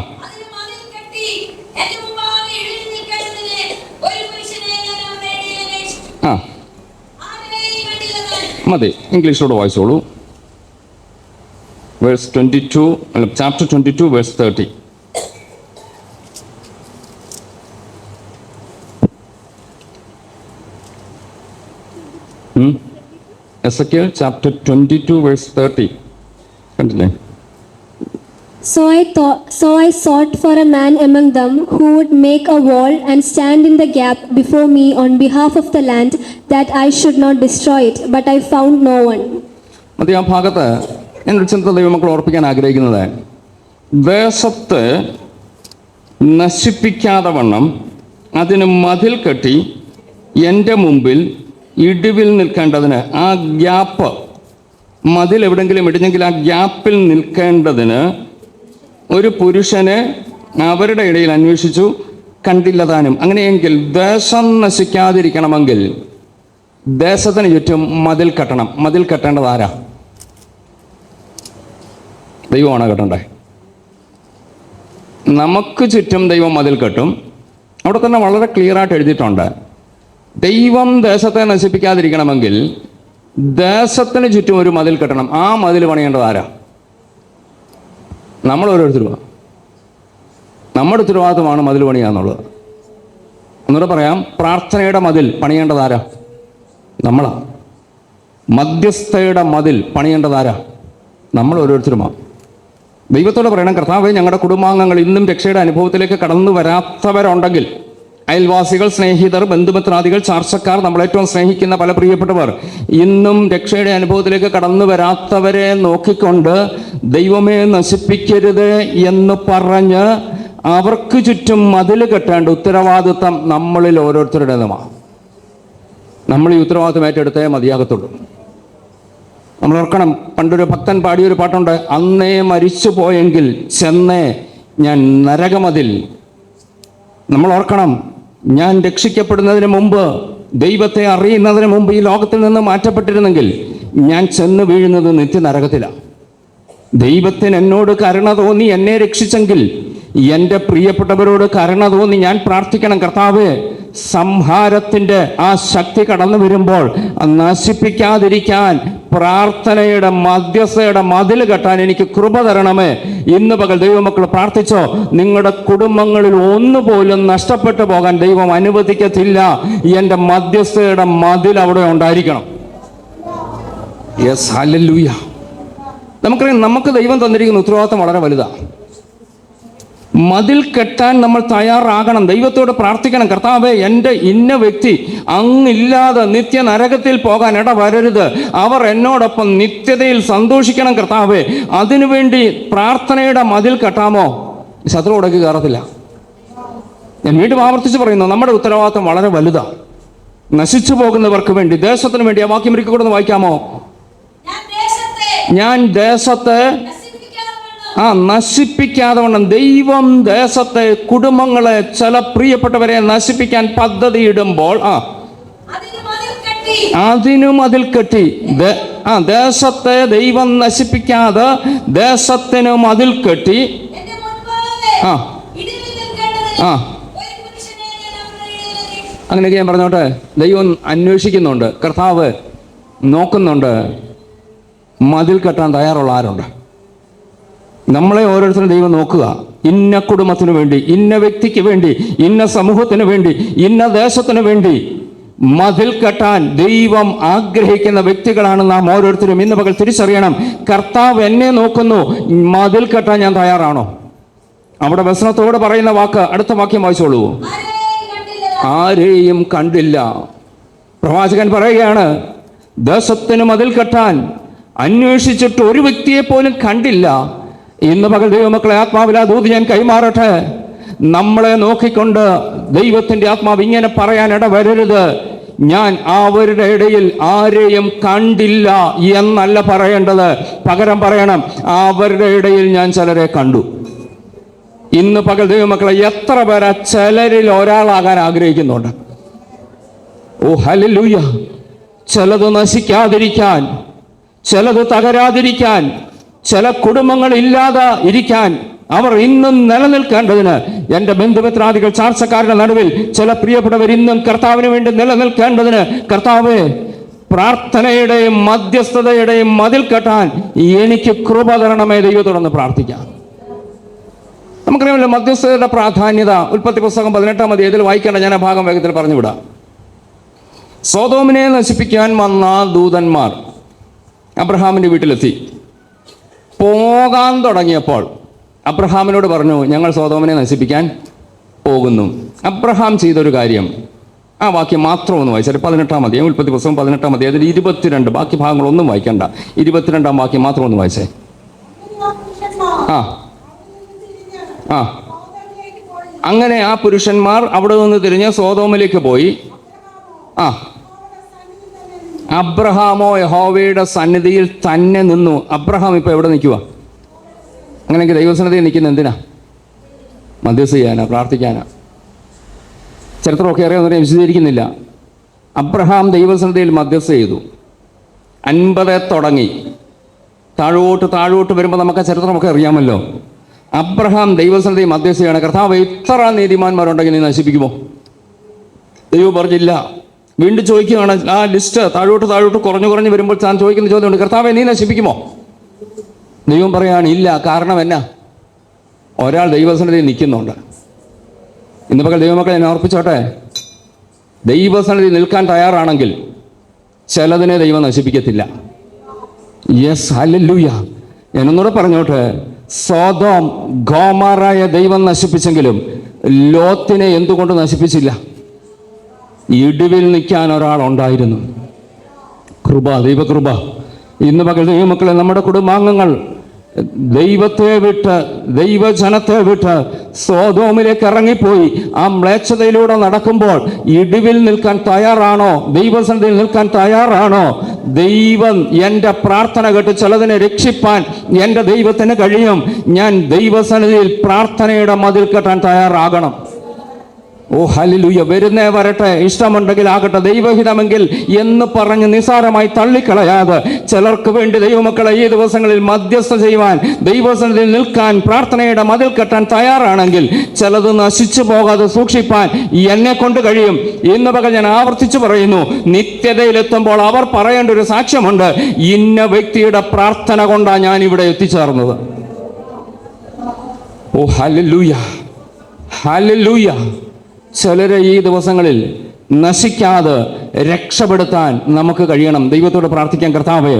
ആ മതി, ഇംഗ്ലീഷിലൂടെ വായിച്ചോളൂ. Verse 22, chapter 22 verse 30. Ezekiel chapter 22 verse 30. കണ്ടില്ലേ? So I sought for a man among them who would make a wall and stand in the gap before me on behalf of the land, that I should not destroy it, but I found no one. മതി, ആ ഭാഗത്ത് എന്നൊരു ചിന്ത ദൈവമക്കൾ ഓർപ്പിക്കാൻ ആഗ്രഹിക്കുന്നത്, ദേശത്ത് നശിപ്പിക്കാതെ വണ്ണം അതിന് മതിൽ കെട്ടി എൻ്റെ മുമ്പിൽ ഇടിവിൽ നിൽക്കേണ്ടതിന്, ആ ഗ്യാപ്പ്, മതിൽ എവിടെയെങ്കിലും ഇടിഞ്ഞെങ്കിൽ ആ ഗ്യാപ്പിൽ നിൽക്കേണ്ടതിന് ഒരു പുരുഷനെ അവരുടെ ഇടയിൽ അന്വേഷിച്ചു, കണ്ടില്ല താനും. അങ്ങനെയെങ്കിൽ ദേശം നശിക്കാതിരിക്കണമെങ്കിൽ ദേശത്തിന് ചുറ്റും മതിൽ കെട്ടണം. മതിൽ കെട്ടേണ്ടത് ആരാ? ദൈവമാണ് കെട്ടണ്ടേ. നമുക്ക് ചുറ്റും ദൈവം മതിൽ കെട്ടും. അവിടെ തന്നെ വളരെ ക്ലിയറായിട്ട് എഴുതിയിട്ടുണ്ട്, ദൈവം ദേശത്തെ നശിപ്പിക്കാതിരിക്കണമെങ്കിൽ ദേശത്തിന് ചുറ്റും ഒരു മതിൽ കെട്ടണം. ആ മതിൽ പണിയേണ്ടത് ആരാ? നമ്മൾ ഓരോരുത്തരും. നമ്മുടെ ഉത്തരവാദിത്വമാണ് മതിൽ പണിയാന്നുള്ളത്. ഒന്നുകൂടെ പറയാം, പ്രാർത്ഥനയുടെ മതിൽ പണിയേണ്ടത് ആരാ? നമ്മളാ. മധ്യസ്ഥയുടെ മതിൽ പണിയേണ്ടത് ആരാ? നമ്മൾ ഓരോരുത്തരുമാണ്. ദൈവത്തോട് പറയണം, കർത്താവേ, ഞങ്ങളുടെ കുടുംബാംഗങ്ങൾ ഇന്നും രക്ഷയുടെ അനുഭവത്തിലേക്ക് കടന്നു വരാത്തവരുണ്ടെങ്കിൽ, അയൽവാസികൾ, സ്നേഹിതർ, ബന്ധുമിത്രാദികൾ, ചാർച്ചക്കാർ, നമ്മളേറ്റവും സ്നേഹിക്കുന്ന പല പ്രിയപ്പെട്ടവർ ഇന്നും രക്ഷയുടെ അനുഭവത്തിലേക്ക് കടന്നു വരാത്തവരെ നോക്കിക്കൊണ്ട് ദൈവമേ നശിപ്പിക്കരുത് എന്ന് പറഞ്ഞ് അവർക്ക് ചുറ്റും മതിൽ കെട്ടേണ്ട ഉത്തരവാദിത്വം നമ്മളിൽ ഓരോരുത്തരുടേതുമാണ്. നമ്മൾ ഈ ഉത്തരവാദിത്വം ഏറ്റെടുത്തേ മതിയാകത്തുള്ളൂ. നമ്മൾ ഓർക്കണം, പണ്ടൊരു ഭക്തൻ പാടിയൊരു പാട്ടുണ്ട്, അന്നേ മരിച്ചു പോയെങ്കിൽ ചെന്നേ ഞാൻ നരകമതിൽ. നമ്മൾ ഓർക്കണം, ഞാൻ രക്ഷിക്കപ്പെടുന്നതിന് മുമ്പ്, ദൈവത്തെ അറിയുന്നതിന് മുമ്പ് ഈ ലോകത്തിൽ നിന്ന് മാറ്റപ്പെട്ടിരുന്നെങ്കിൽ ഞാൻ ചെന്ന് വീഴുന്നത് നിത്യനരകത്തിലാണ്. ദൈവത്തിന് എന്നോട് കരുണ തോന്നി എന്നെ രക്ഷിച്ചെങ്കിൽ എൻ്റെ പ്രിയപ്പെട്ടവരോട് കരുണ തോന്നി ഞാൻ പ്രാർത്ഥിക്കണം, കർത്താവേ, സംഹാരത്തിൻ്റെ ആ ശക്തി കടന്നു വരുമ്പോൾ നശിപ്പിക്കാതിരിക്കാൻ പ്രാർത്ഥനയുടെ മധ്യസ്ഥയുടെ മതിൽ കെട്ടാൻ എനിക്ക് കൃപ തരണമേ. ഇന്ന് പകൽ ദൈവമക്കൾ പ്രാർത്ഥിച്ചോ, നിങ്ങളുടെ കുടുംബങ്ങളിൽ ഒന്നുപോലും നഷ്ടപ്പെട്ടു പോകാൻ ദൈവം അനുവദിക്കത്തില്ല. എൻ്റെ മധ്യസ്ഥയുടെ മതിൽ അവിടെ ഉണ്ടായിരിക്കണം. Yes, hallelujah. നമുക്കറിയാം, നമുക്ക് ദൈവം തന്നിരിക്കുന്ന ഉത്തരവാദിത്വം വളരെ വലുതാണ്. മതിൽ കെട്ടാൻ നമ്മൾ തയ്യാറാകണം. ദൈവത്തോട് പ്രാർത്ഥിക്കണം, കർത്താവേ, എൻ്റെ ഇന്ന വ്യക്തി അങ്ങില്ലാതെ നിത്യ നരകത്തിൽ പോകാൻ ഇടവരരുത്. അവർ എന്നോടൊപ്പം നിത്യതയിൽ സന്തോഷിക്കണം കർത്താവേ. അതിനുവേണ്ടി പ്രാർത്ഥനയുടെ മതിൽ കെട്ടാമോ? ശത്രു ഉടക്കി കയറത്തില്ല. ഞാൻ വീണ്ടും ആവർത്തിച്ച് പറയുന്നു, നമ്മുടെ ഉത്തരവാദിത്വം വളരെ വലുതാണ്. നശിച്ചു പോകുന്നവർക്ക് വേണ്ടി, ദേശത്തിന് വേണ്ടി. ആ വാക്യം ഒരിക്കൽ കൂടെ ഒന്ന് വായിക്കാമോ? ഞാൻ ദേശത്തെ നശിപ്പിക്കാതെ വണ്ണം. ദൈവം ദേശത്തെ, കുടുംബങ്ങളെ, ചില പ്രിയപ്പെട്ടവരെ നശിപ്പിക്കാൻ പദ്ധതി ഇടുമ്പോൾ അതിനും അതിൽ കെട്ടി. ദേശത്തെ ദൈവം നശിപ്പിക്കാതെ ദേശത്തിനും അതിൽ കെട്ടി ആ അങ്ങനെയൊക്കെ ഞാൻ പറഞ്ഞോട്ടെ. ദൈവം അന്വേഷിക്കുന്നുണ്ട്, കർത്താവ് നോക്കുന്നുണ്ട്. മതിൽ കെട്ടാൻ തയ്യാറുള്ള ആരുണ്ട്? നമ്മളെ ഓരോരുത്തരും ദൈവം നോക്കുക. ഇന്ന കുടുംബത്തിന് വേണ്ടി, ഇന്ന വ്യക്തിക്ക് വേണ്ടി, ഇന്ന സമൂഹത്തിന് വേണ്ടി, ഇന്ന ദേശത്തിന് വേണ്ടി മതിൽ കെട്ടാൻ ദൈവം ആഗ്രഹിക്കുന്ന വ്യക്തികളാണ് നാം ഓരോരുത്തരും. ഇന്ന് പകൽ തിരിച്ചറിയണം, കർത്താവ് എന്നെ നോക്കുന്നു, മതിൽ കെട്ടാൻ ഞാൻ തയ്യാറാണോ? അവിടെ വചനത്തോട് പറയുന്ന വാക്ക്, അടുത്ത വാക്യം വായിച്ചോളൂ. ആരെയും കണ്ടില്ല. പ്രവാചകൻ പറയുകയാണ്, ദേശത്തിന് മതിൽ കെട്ടാൻ അന്വേഷിച്ചിട്ട് ഒരു വ്യക്തിയെ പോലും കണ്ടില്ല. ഇന്ന് പകൽ ദൈവമക്കളെ ആത്മാവിൽ ആ ദൂത് ഞാൻ കൈമാറട്ടെ. നമ്മളെ നോക്കിക്കൊണ്ട് ദൈവത്തിന്റെ ആത്മാവ് ഇങ്ങനെ പറയാൻ ഇടവരരുത്, ഞാൻ അവരുടെ ഇടയിൽ ആരെയും കണ്ടില്ല എന്നല്ല പറയേണ്ടത്. പകരം പറയണം, അവരുടെ ഇടയിൽ ഞാൻ ചിലരെ കണ്ടു. ഇന്ന് പകൽ ദൈവമക്കളെ എത്ര പേരാ ചിലരിൽ ഒരാളാകാൻ ആഗ്രഹിക്കുന്നുണ്ട്? ഓ ഹല്ലേലൂയ. ചിലത് നശിക്കാതിരിക്കാൻ, ചിലത് തകരാതിരിക്കാൻ, ചില കുടുംബങ്ങൾ ഇല്ലാതെ ഇരിക്കാൻ, അവർ ഇന്നും നിലനിൽക്കേണ്ടതിന്, എൻ്റെ ബന്ധുമിത്രാദികൾ ചാർച്ചക്കാരുടെ നടുവിൽ ചില പ്രിയപ്പെട്ടവർ ഇന്നും കർത്താവിന് വേണ്ടി നിലനിൽക്കേണ്ടതിന്, കർത്താവേ, പ്രാർത്ഥനയുടെയും മധ്യസ്ഥതയുടെയും മതിൽ കെട്ടാൻ എനിക്ക് കൃപ തരണമേ ദൈവത്തോടൊന്ന് പ്രാർത്ഥിക്കാം. നമുക്കറിയാമല്ലോ മധ്യസ്ഥതയുടെ പ്രാധാന്യത. ഉൽപ്പത്തി പുസ്തകം 18-ാം അധ്യായത്തിൽ വായിക്കേണ്ട, ഞാൻ ആ ഭാഗം വേഗത്തിൽ പറഞ്ഞുവിടാം. സൊദോമിനെ നശിപ്പിക്കാൻ വന്ന ദൂതന്മാർ അബ്രഹാമിൻ്റെ വീട്ടിലെത്തി. പോകാൻ തുടങ്ങിയപ്പോൾ അബ്രഹാമിനോട് പറഞ്ഞു, ഞങ്ങൾ സൊദോമിനെ നശിപ്പിക്കാൻ പോകുന്നു. അബ്രഹാം ചെയ്തൊരു കാര്യം, ആ വാക്യം മാത്രം ഒന്ന് വായിച്ചാൽ 18-ാം അധ്യായം, ഉൽപ്പത്തി പുസ്തകം 18-ാം അധ്യായത്തിൽ 22, ബാക്കി ഭാഗങ്ങളൊന്നും വായിക്കണ്ട, 22-ാം വാക്യം മാത്രം ഒന്ന് വായിച്ചേ. ആ അങ്ങനെ ആ പുരുഷന്മാർ അവിടെ നിന്ന് തിരിഞ്ഞ് സോദോമിലേക്ക് പോയി. അബ്രഹാമോ യഹോവയുടെ സന്നിധിയിൽ തന്നെ നിന്നു. അബ്രഹാം ഇപ്പൊ എവിടെ നിൽക്കുക? അങ്ങനെയെങ്കിൽ ദൈവസന്നിധിയിൽ നിൽക്കുന്ന എന്തിനാ? മധ്യസ്ഥ ചെയ്യാനാ, പ്രാർത്ഥിക്കാനാ. ചരിത്രമൊക്കെ അറിയാവുന്നവരെ വിശദീകരിക്കുന്നില്ല. അബ്രഹാം ദൈവസന്നിധിയിൽ മധ്യസ്ഥ ചെയ്തു. 50 തുടങ്ങി താഴോട്ട് വരുമ്പോൾ നമുക്ക് ചരിത്രമൊക്കെ അറിയാമല്ലോ. അബ്രഹാം ദൈവസന്നിധി മധ്യസ്ഥയാണ്. കർത്താവ്, ഇത്ര നീതിമാന്മാരുണ്ടെങ്കിൽ നീ നശിപ്പിക്കുമോ? ദൈവം പറഞ്ഞില്ല. വീണ്ടും ചോദിക്കുകയാണ്. ആ ലിസ്റ്റ് താഴോട്ട് കുറഞ്ഞു വരുമ്പോൾ താൻ ചോദിക്കുന്ന ചോദ്യമുണ്ട്, കർത്താവെ, നീ നശിപ്പിക്കുമോ? ദൈവം പറയാണ്, ഇല്ല. കാരണം എന്നാ? ഒരാൾ ദൈവസന്നിധിയിൽ നിൽക്കുന്നുണ്ട്. ഇന്ന് പകൽ ദൈവമക്കളെ എന്നെ ഓർപ്പിച്ചോട്ടെ, ദൈവസന്നിധി നിൽക്കാൻ തയ്യാറാണെങ്കിൽ ചിലതിനെ ദൈവം നശിപ്പിക്കത്തില്ല. Yes, hallelujah. എന്നൊന്നുകൂടെ പറഞ്ഞോട്ടെ, സൊദോം ഗോമോറയെ ദൈവം നശിപ്പിച്ചെങ്കിലും ലോത്തിനെ എന്തുകൊണ്ട് നശിപ്പിച്ചില്ല? ഇടിവിൽ നിൽക്കാൻ ഒരാളുണ്ടായിരുന്നു. കൃപ, ദൈവകൃപ. ഇന്ന് പകൽ ദൈവമക്കളെ, നമ്മുടെ കുടുംബാംഗങ്ങൾ ദൈവത്തെ വിട്ട്, ദൈവജനത്തെ വിട്ട് സൊദോമിലേക്ക് ഇറങ്ങിപ്പോയി ആ മ്ലേച്ഛതയിലൂടെ നടക്കുമ്പോൾ ഇടിവിൽ നിൽക്കാൻ തയ്യാറാണോ? ദൈവസന്നിധിയിൽ നിൽക്കാൻ തയ്യാറാണോ? ദൈവം എൻ്റെ പ്രാർത്ഥന കേട്ട് ചിലതിനെ രക്ഷിപ്പാൻ എൻ്റെ ദൈവത്തിന് കഴിയും. ഞാൻ ദൈവസന്നിധിയിൽ പ്രാർത്ഥനയുടെ മതിൽ കെട്ടാൻ തയ്യാറാകണം. ഓ ഹല്ലേലൂയ. വരുന്നേ വരട്ടെ, ഇഷ്ടമുണ്ടെങ്കിൽ ആകട്ടെ, ദൈവഹിതമെങ്കിൽ എന്ന് പറഞ്ഞ് നിസാരമായി തള്ളിക്കളയാതെ ചിലർക്ക് വേണ്ടി ദൈവമക്കളെ ഈ ദിവസങ്ങളിൽ മധ്യസ്ഥ ചെയ്യുവാൻ, ദൈവസന്നിധിയിൽ നിൽക്കാൻ, പ്രാർത്ഥനയുടെ മതിൽ കെട്ടാൻ തയ്യാറാണെങ്കിൽ ചിലത് നശിച്ചു പോകാതെ സൂക്ഷിപ്പാൻ എന്നെ കൊണ്ട് കഴിയും. ഇന്ന് പകൽ ഞാൻ ആവർത്തിച്ചു പറയുന്നു, നിത്യതയിലെത്തുമ്പോൾ അവർ പറയേണ്ട ഒരു സാക്ഷ്യമുണ്ട്, ഇന്ന വ്യക്തിയുടെ പ്രാർത്ഥന കൊണ്ടാണ് ഞാൻ ഇവിടെ എത്തിച്ചേർന്നത്. ഓ ഹല്ലേലൂയ, ഹല്ലേലൂയ. ചിലരെ ഈ ദിവസങ്ങളിൽ നശിക്കാതെ രക്ഷപ്പെടുത്താൻ നമുക്ക് കഴിയണം. ദൈവത്തോട് പ്രാർത്ഥിക്കാൻ, കർത്താവേ,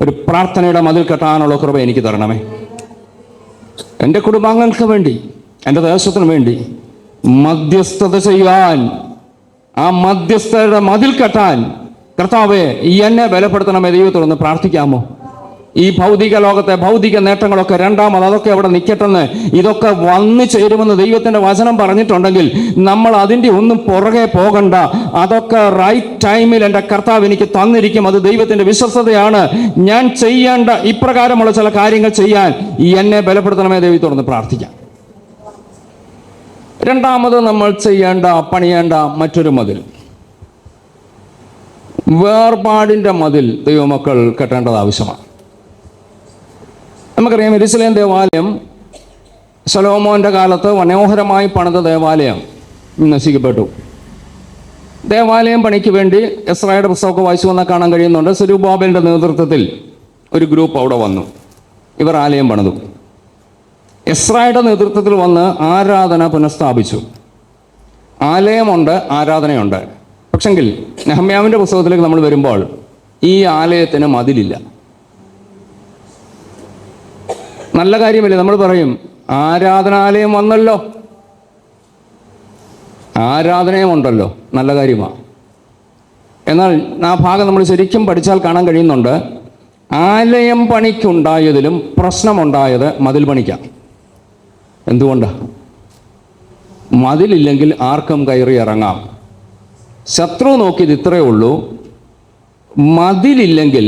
ഒരു പ്രാർത്ഥനയുടെ മതിൽ കെട്ടാനുള്ള കൃപ എനിക്ക് തരണമേ. എൻ്റെ കുടുംബാംഗങ്ങൾക്ക് വേണ്ടി, എൻ്റെ ദേശത്തിന് വേണ്ടി മധ്യസ്ഥത ചെയ്യാൻ, ആ മധ്യസ്ഥയുടെ മതിൽ കെട്ടാൻ കർത്താവേ എന്നെ ബലപ്പെടുത്തണമേ. ദൈവത്തോടൊന്ന് പ്രാർത്ഥിക്കാമോ? ഈ ഭൗതിക ലോകത്തെ ഭൗതിക നേട്ടങ്ങളൊക്കെ രണ്ടാമത്, അതൊക്കെ അവിടെ നിൽക്കട്ടെന്ന്, ഇതൊക്കെ വന്നു ചേരുമെന്ന് ദൈവത്തിൻ്റെ വചനം പറഞ്ഞിട്ടുണ്ടെങ്കിൽ നമ്മൾ അതിൻ്റെ ഒന്നും പുറകെ പോകണ്ട. അതൊക്കെ റൈറ്റ് ടൈമിൽ എൻ്റെ കർത്താവ് എനിക്ക് തന്നിരിക്കും. അത് ദൈവത്തിൻ്റെ വിശ്വസ്തതയാണ്. ഞാൻ ചെയ്യേണ്ട ഇപ്രകാരമുള്ള ചില കാര്യങ്ങൾ ചെയ്യാൻ എന്നെ ബലപ്പെടുത്തണമേ. ദൈവത്തോടൊന്ന് പ്രാർത്ഥിക്കാം. രണ്ടാമത് നമ്മൾ പണിയേണ്ട മറ്റൊരു മതിൽ, വേർപാടിൻ്റെ മതിൽ ദൈവമക്കൾ കെട്ടേണ്ടത് ആവശ്യമാണ്. നമുക്കറിയാം, യെരൂശലേം ദേവാലയം ശലോമോന്റെ കാലത്ത് മനോഹരമായി പണിത ദേവാലയം നശിക്കപ്പെട്ടു. ദേവാലയം പണിക്ക് വേണ്ടി എസ്രായുടെ പുസ്തകമൊക്കെ വായിച്ചു വന്നാൽ കാണാൻ കഴിയുന്നുണ്ട്. സെരുബ്ബാബേലിന്റെ നേതൃത്വത്തിൽ ഒരു ഗ്രൂപ്പ് അവിടെ വന്നു. ഇവർ ആലയം പണിതു. എസ്രായുടെ നേതൃത്വത്തിൽ വന്ന് ആരാധന പുനഃസ്ഥാപിച്ചു. ആലയമുണ്ട്, ആരാധനയുണ്ട്. പക്ഷെങ്കിൽ നെഹമ്യാവിൻ്റെ പുസ്തകത്തിലേക്ക് നമ്മൾ വരുമ്പോൾ ഈ ആലയത്തിന് മതിലില്ല. നല്ല കാര്യമല്ലേ? നമ്മൾ പറയും ആരാധനാലയം വന്നല്ലോ, ആരാധനയുമുണ്ടല്ലോ, നല്ല കാര്യമാണ്. എന്നാൽ ആ ഭാഗം നമ്മൾ ശരിക്കും പഠിച്ചാൽ കാണാൻ കഴിയുന്നുണ്ട്, ആലയം പണിക്കുണ്ടായതിലും പ്രശ്നമുണ്ടായത് മതിൽ പണിക്കാം. എന്തുകൊണ്ടാണ്? മതിലില്ലെങ്കിൽ ആർക്കും കയറി ഇറങ്ങാം. ശത്രു നോക്കിയത് ഇത്രയേ ഉള്ളൂ, മതിലില്ലെങ്കിൽ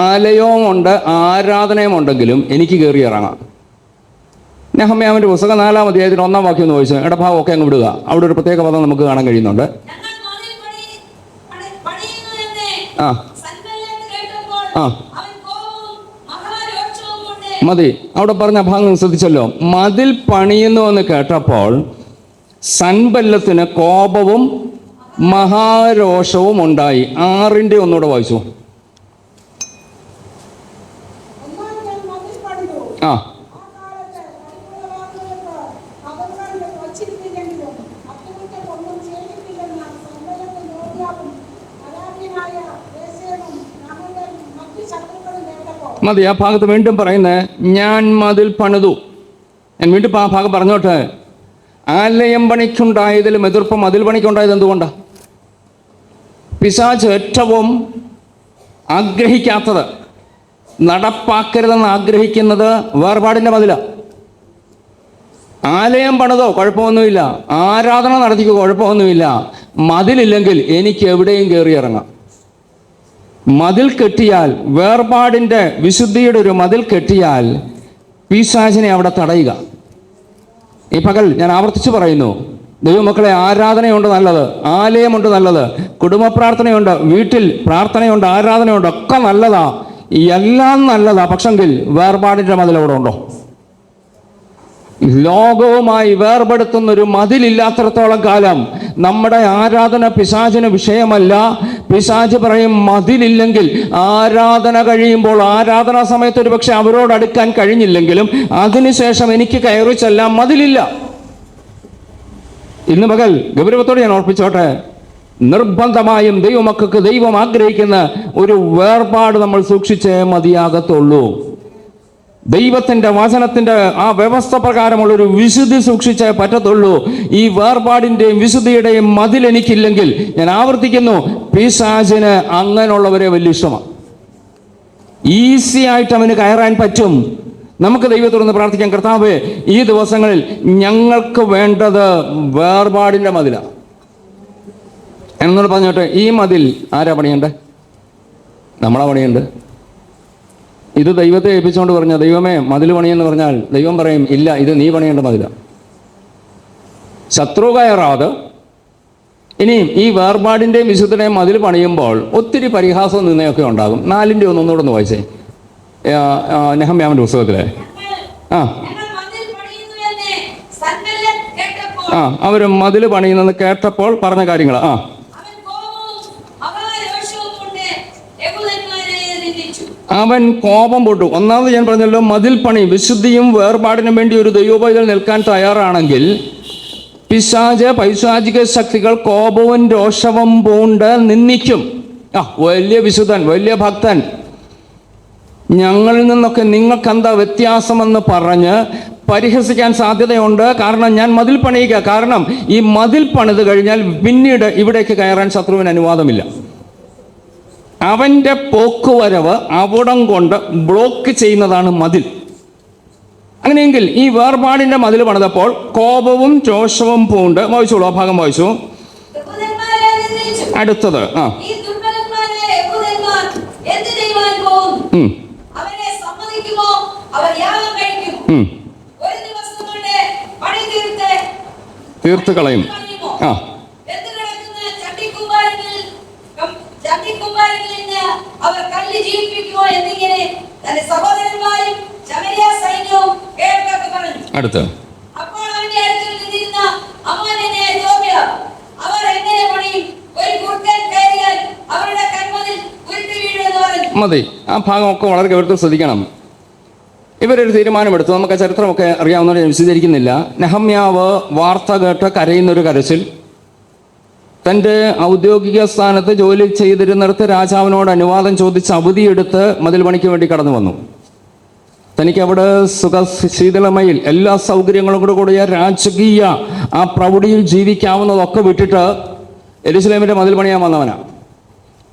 ആലയവുമുണ്ട് ആരാധനയുമുണ്ടെങ്കിലും എനിക്ക് കയറി ഇറങ്ങാം. നെഹമ്യാവിൻ്റെ പുസ്തകം 4-ാം അധ്യായത്തിൽ 1-ാം വാക്യം ഒന്ന് വായിച്ചു. ഇടഭാഗമൊക്കെ അങ്ങ് വിടുക. അവിടെ ഒരു പ്രത്യേക പദം നമുക്ക് കാണാൻ കഴിയുന്നുണ്ട്. ആ ആ മതി. അവിടെ പറഞ്ഞ ഭാഗം ശ്രദ്ധിച്ചല്ലോ. മതിൽ പണിയുന്നു എന്ന് കേട്ടപ്പോൾ സൻബല്ലത്തിന് കോപവും മഹാരോഷവും ഉണ്ടായി. 6-ന്റെ ഒന്നുകൂടെ വായിച്ചു. ആ മതി. ആ ഭാഗത്ത് വീണ്ടും പറയുന്നത്, ഞാൻ മതിൽ പണിതു. ഞാൻ വീണ്ടും ആ ഭാഗം പറഞ്ഞോട്ടെ. ആലയം പണിക്കുണ്ടായതിലും എതിർപ്പ് മതിൽ പണിക്കുണ്ടായത് എന്തുകൊണ്ടാണ്? പിശാച് ഏറ്റവും ആഗ്രഹിക്കാത്തത്, നടപ്പാക്കരുതെന്ന് ആഗ്രഹിക്കുന്നത് വേർപാടിൻ്റെ മതിലാണ്. ആലയം പണിതോ കുഴപ്പമൊന്നുമില്ല, ആരാധന നടത്തിക്കോ കുഴപ്പമൊന്നുമില്ല, മതിലില്ലെങ്കിൽ എനിക്ക് എവിടെയും കയറി ഇറങ്ങാം. മതിൽ കെട്ടിയാൽ, വേർപാടിൻ്റെ വിശുദ്ധിയുടെ ഒരു മതിൽ കെട്ടിയാൽ പിശാചിനെ അവിടെ തടയുക. ഈ പകൽ ഞാൻ ആവർത്തിച്ച് പറയുന്നു, ദൈവമക്കളെ, ആരാധനയുണ്ട് നല്ലത്, ആലയമുണ്ട് നല്ലത്, കുടുംബ പ്രാർത്ഥനയുണ്ട്, വീട്ടിൽ പ്രാർത്ഥനയുണ്ട്, ആരാധനയുണ്ട്, ഒക്കെ നല്ലതാ, എല്ലാം നല്ലതാ. പക്ഷെങ്കിൽ വേർപാടിൻ്റെ മതിൽ അവിടെ ഉണ്ടോ? ലോകവുമായി വേർപെടുത്തുന്നൊരു മതിലില്ലാത്തിടത്തോളം കാലം നമ്മുടെ ആരാധന പിശാചിന് വിഷയമല്ല. പിശാച് പറയും, മതിലില്ലെങ്കിൽ ആരാധന കഴിയുമ്പോൾ, ആരാധനാ സമയത്ത് ഒരു പക്ഷെ അവരോട് അടുക്കാൻ കഴിഞ്ഞില്ലെങ്കിലും അതിനുശേഷം എനിക്ക് കയറി ചെല്ലാൻ മതിലില്ല. ഇന്ന് പകൽ ഗൗരവത്തോടെ ഞാൻ ഓർപ്പിച്ചോട്ടെ, നിർബന്ധമായും ദൈവമക്കൾക്ക് ദൈവം ആഗ്രഹിക്കുന്ന ഒരു വേർപാട് നമ്മൾ സൂക്ഷിച്ചേ മതിയാകത്തുള്ളൂ. ദൈവത്തിൻ്റെ വചനത്തിൻ്റെ ആ വ്യവസ്ഥ പ്രകാരമുള്ളൊരു വിശുദ്ധി സൂക്ഷിച്ചേ പറ്റത്തുള്ളൂ. ഈ വേർപാടിൻ്റെയും വിശുദ്ധിയുടെയും മതിൽ എനിക്കില്ലെങ്കിൽ, ഞാൻ ആവർത്തിക്കുന്നു, പിശാചിന് അങ്ങനെയുള്ളവരെ വലിയ ഇഷ്ടമാണ്. ഈസി ആയിട്ട് അവന് കയറാൻ പറ്റും. നമുക്ക് ദൈവത്തോടൊന്ന് പ്രാർത്ഥിക്കാം, കർത്താവേ, ഈ ദിവസങ്ങളിൽ ഞങ്ങൾക്ക് വേണ്ടത് വേർപാടിൻ്റെ മതിലാണ് എന്നോട് പറഞ്ഞോട്ടെ. ഈ മതിൽ ആരാ പണിയണ്ടേ? നമ്മളാ പണിയുണ്ട്. ഇത് ദൈവത്തെ ഏൽപ്പിച്ചുകൊണ്ട് പറഞ്ഞ, ദൈവമേ മതിൽ പണിയെന്ന് പറഞ്ഞാൽ ദൈവം പറയും, ഇല്ല, ഇത് നീ പണിയേണ്ട മതിലാണ്. ശത്രു കയറാതെ ഇനിയും ഈ വേർപാടിൻ്റെയും വിശുദ്ധയുടെയും മതിൽ പണിയുമ്പോൾ ഒത്തിരി പരിഹാസവും നിന്നയൊക്കെ ഉണ്ടാകും. 4-ന്റെ ഒന്നുകൂടെ ഒന്ന് വായിച്ചേ, നെഹമ്യാവിൻ്റെ പുസ്തകത്തിലെ. അവർ മതിൽ പണിയുന്നെന്ന് കേട്ടപ്പോൾ പറഞ്ഞ കാര്യങ്ങൾ. അവൻ കോപം പൊട്ടു. ഒന്നാമത് ഞാൻ പറഞ്ഞല്ലോ, മതിൽ പണി, വിശുദ്ധിയും വേർപാടിനും വേണ്ടി ഒരു ദൈവപൈതൽ നിൽക്കാൻ തയ്യാറാണെങ്കിൽ പിശാച്, പൈശാചിക ശക്തികൾ കോപവും രോഷവും പൂണ്ട് നിന്ദിക്കും. വലിയ വിശുദ്ധൻ, വലിയ ഭക്തൻ, ഞങ്ങളിൽ നിന്നൊക്കെ നിങ്ങൾക്കെന്താ വ്യത്യാസമെന്ന് പറഞ്ഞ് പരിഹസിക്കാൻ സാധ്യതയുണ്ട്. കാരണം ഞാൻ മതിൽ പണിയുക. കാരണം ഈ മതിൽ പണിത് കഴിഞ്ഞാൽ പിന്നീട് ഇവിടേക്ക് കയറാൻ ശത്രുവിന് അനുവാദമില്ല. അവൻ്റെ പോക്കുവരവ് അവിടം കൊണ്ട് ബ്ലോക്ക് ചെയ്യുന്നതാണ് മതിൽ. അങ്ങനെയെങ്കിൽ ഈ വേർപാടിൻ്റെ മതിൽ പണിതപ്പോൾ കോപവും രോഷവും പൂണ്ട്. വായിച്ചോളൂ, ആ ഭാഗം വായിച്ചു. അടുത്തത് തീർത്ത് കളയും. അടുത്ത് മതി. ആ ഭാഗമൊക്കെ വളരെ ഗൗരവത്തിൽ ശ്രദ്ധിക്കണം. ഇവരൊരു തീരുമാനമെടുത്തു. നമുക്ക് ആ ചരിത്രമൊക്കെ അറിയാവുന്നവരെ ഞാൻ വിശദീകരിക്കുന്നില്ല. നെഹമ്യാവ് വാർത്ത കേട്ട് കരയുന്നൊരു കരച്ചിൽ. തൻ്റെ ഔദ്യോഗിക സ്ഥാനത്ത് ജോലി ചെയ്തിരുന്നിടത്ത് രാജാവിനോട് അനുവാദം ചോദിച്ച് അവധിയെടുത്ത് മതിൽ പണിക്ക് വേണ്ടി കടന്നു വന്നു. തനിക്ക് അവിടെ സുഖശീതളമയിൽ എല്ലാ സൗകര്യങ്ങളും കൂടിയ രാജകീയ ആ പ്രൗഢിയിൽ ജീവിക്കാവുന്നതൊക്കെ വിട്ടിട്ട് യെരൂശലേമിൻ്റെ മതിൽ പണിയാൻ വന്നവനാണ്.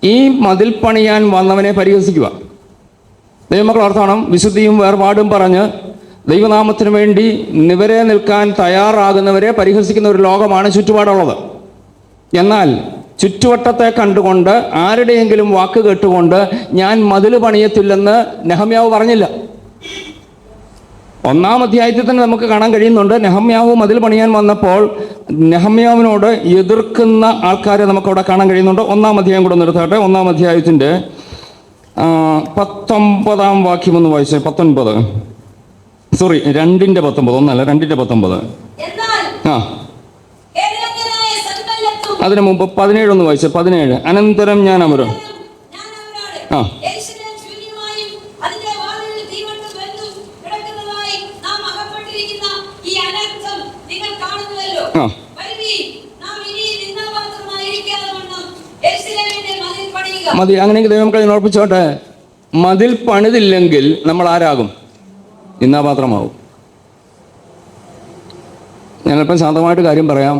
ഈ മതിൽ പണിയാൻ വന്നവനെ പരിഹസിക്കുക. ദൈവമക്കൾ ഓർത്തോണം, വിശുദ്ധിയും വേർപാടും പറഞ്ഞ് ദൈവനാമത്തിന് വേണ്ടി നിവരെ നിൽക്കാൻ തയ്യാറാകുന്നവരെ പരിഹസിക്കുന്ന ഒരു ലോകമാണ് ചുറ്റുപാടുള്ളത്. എന്നാൽ ചുറ്റുവട്ടത്തെ കണ്ടുകൊണ്ട് ആരുടെയെങ്കിലും വാക്ക് കേട്ടുകൊണ്ട് ഞാൻ മതിൽ പണിയത്തില്ലെന്ന് നെഹമ്യാവ് പറഞ്ഞില്ല. 1-ാം അധ്യായത്തിൽ തന്നെ നമുക്ക് കാണാൻ കഴിയുന്നുണ്ട്. നെഹമ്യാവ് മതിൽ പണിയാൻ വന്നപ്പോൾ നെഹമ്യാവിനോട് എതിർക്കുന്ന ആൾക്കാരെ നമുക്കവിടെ കാണാൻ കഴിയുന്നുണ്ട്. 1-ാം അധ്യായം കൂടെ നിർത്തട്ടെ. 1-ാം അധ്യായത്തിൻ്റെ 19-ാം വാക്യം ഒന്ന് വായിച്ചേ. 19, സോറി 2:19, 1 അല്ല 2:19. ആ, അതിനു മുമ്പ് 17 ഒന്ന് വായിച്ചേ. 17 അനന്തരം ഞാൻ അവരോ ആ ആ മതി. അങ്ങനെയെങ്കിൽ ദൈവം കഴിഞ്ഞ് ഉറപ്പിച്ചോട്ടെ, മതിൽ പണിതില്ലെങ്കിൽ നമ്മൾ ആരാകും? നിന്നാപാത്രമാവും. ഞങ്ങളിപ്പം ശാന്തമായിട്ട് കാര്യം പറയാം.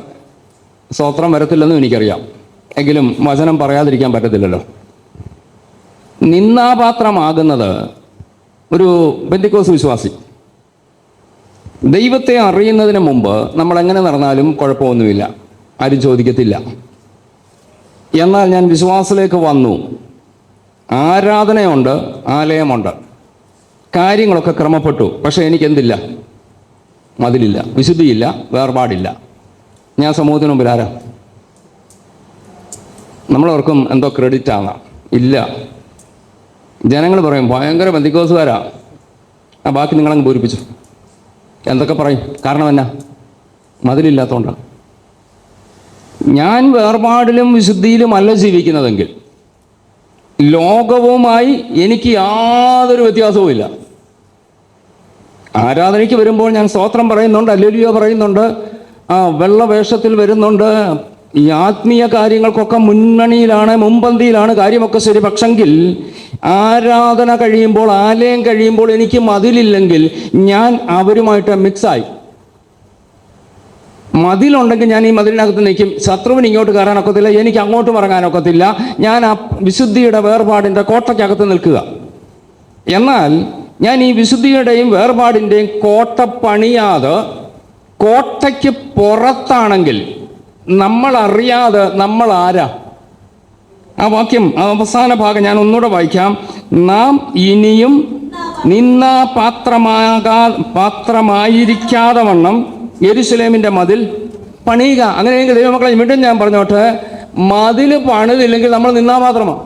സ്തോത്രം വരത്തില്ലെന്നും എനിക്കറിയാം. എങ്കിലും വചനം പറയാതിരിക്കാൻ പറ്റത്തില്ലല്ലോ. നിന്നാപാത്രമാകുന്നത് ഒരു പെന്തിക്കോസ് വിശ്വാസി ദൈവത്തെ അറിയുന്നതിന് മുമ്പ് നമ്മൾ എങ്ങനെ നടന്നാലും കുഴപ്പമൊന്നുമില്ല, ആരും ചോദിക്കത്തില്ല. എന്നാൽ ഞാൻ വിശ്വാസത്തിലേക്ക് വന്നു, ആരാധനയുണ്ട്, ആലയമുണ്ട്, കാര്യങ്ങളൊക്കെ ക്രമപ്പെട്ടു. പക്ഷേ എനിക്കെന്തില്ല? മതിലില്ല, വിശുദ്ധിയില്ല, വേർപാടില്ല. ഞാൻ സമൂഹത്തിന് മുമ്പിൽ ആരാ? നമ്മളവർക്കും എന്തോ ക്രെഡിറ്റ് ആകാം. ഇല്ല. ജനങ്ങൾ പറയും ഭയങ്കര പെന്തിക്കോസുകാരാ, ആ ബാക്കി നിങ്ങളങ്ങ് പൂരിപ്പിച്ചു. എന്തൊക്കെ പറയും. കാരണം എന്നാ? മതിലില്ലാത്തതുകൊണ്ടാണ്. ഞാൻ വേർപാടിലും വിശുദ്ധിയിലും അല്ല ജീവിക്കുന്നതെങ്കിൽ ലോകവുമായി എനിക്ക് യാതൊരു വ്യത്യാസവും ഇല്ല. ആരാധനയ്ക്ക് വരുമ്പോൾ ഞാൻ സ്തോത്രം പറയുന്നുണ്ട്, ഹല്ലേലൂയ പറയുന്നുണ്ട്, വെള്ളവേഷത്തിൽ വരുന്നുണ്ട്, ഈ ആത്മീയ കാര്യങ്ങൾക്കൊക്കെ മുൻപന്തിയിലാണ്, കാര്യമൊക്കെ ശരി. പക്ഷെങ്കിൽ ആരാധന കഴിയുമ്പോൾ, ആലയം കഴിയുമ്പോൾ എനിക്ക് മതിലില്ലെങ്കിൽ ഞാൻ അവരുമായിട്ട് മിക്സായി. മതിലുണ്ടെങ്കിൽ ഞാൻ ഈ മതിലിനകത്ത് നിൽക്കും. ശത്രുവിന് ഇങ്ങോട്ട് കയറാനൊക്കത്തില്ല, എനിക്ക് അങ്ങോട്ടും ഇറങ്ങാനൊക്കത്തില്ല. ഞാൻ ആ വിശുദ്ധിയുടെ വേർപാടിൻ്റെ കോട്ടയ്ക്കകത്ത് നിൽക്കുക. എന്നാൽ ഞാൻ ഈ വിശുദ്ധിയുടെയും വേർപാടിൻ്റെയും കോട്ട പണിയാതെ കോട്ടയ്ക്ക് പുറത്താണെങ്കിൽ നമ്മളറിയാതെ നമ്മൾ ആരാ? ആ വാക്യം, ആ അവസാന ഭാഗം ഞാൻ ഒന്നുകൂടെ വായിക്കാം. നാം ഇനിയും പാത്രമായിരിക്കാതെ വണ്ണം യെരൂശലേമിൻ്റെ മതിൽ പണിയുക. അങ്ങനെയെങ്കിൽ ദൈവമക്കളെ വീണ്ടും ഞാൻ പറഞ്ഞോട്ടെ, മതിൽ പണിതില്ലെങ്കിൽ നമ്മൾ നിന്നാപാത്രമാണ്.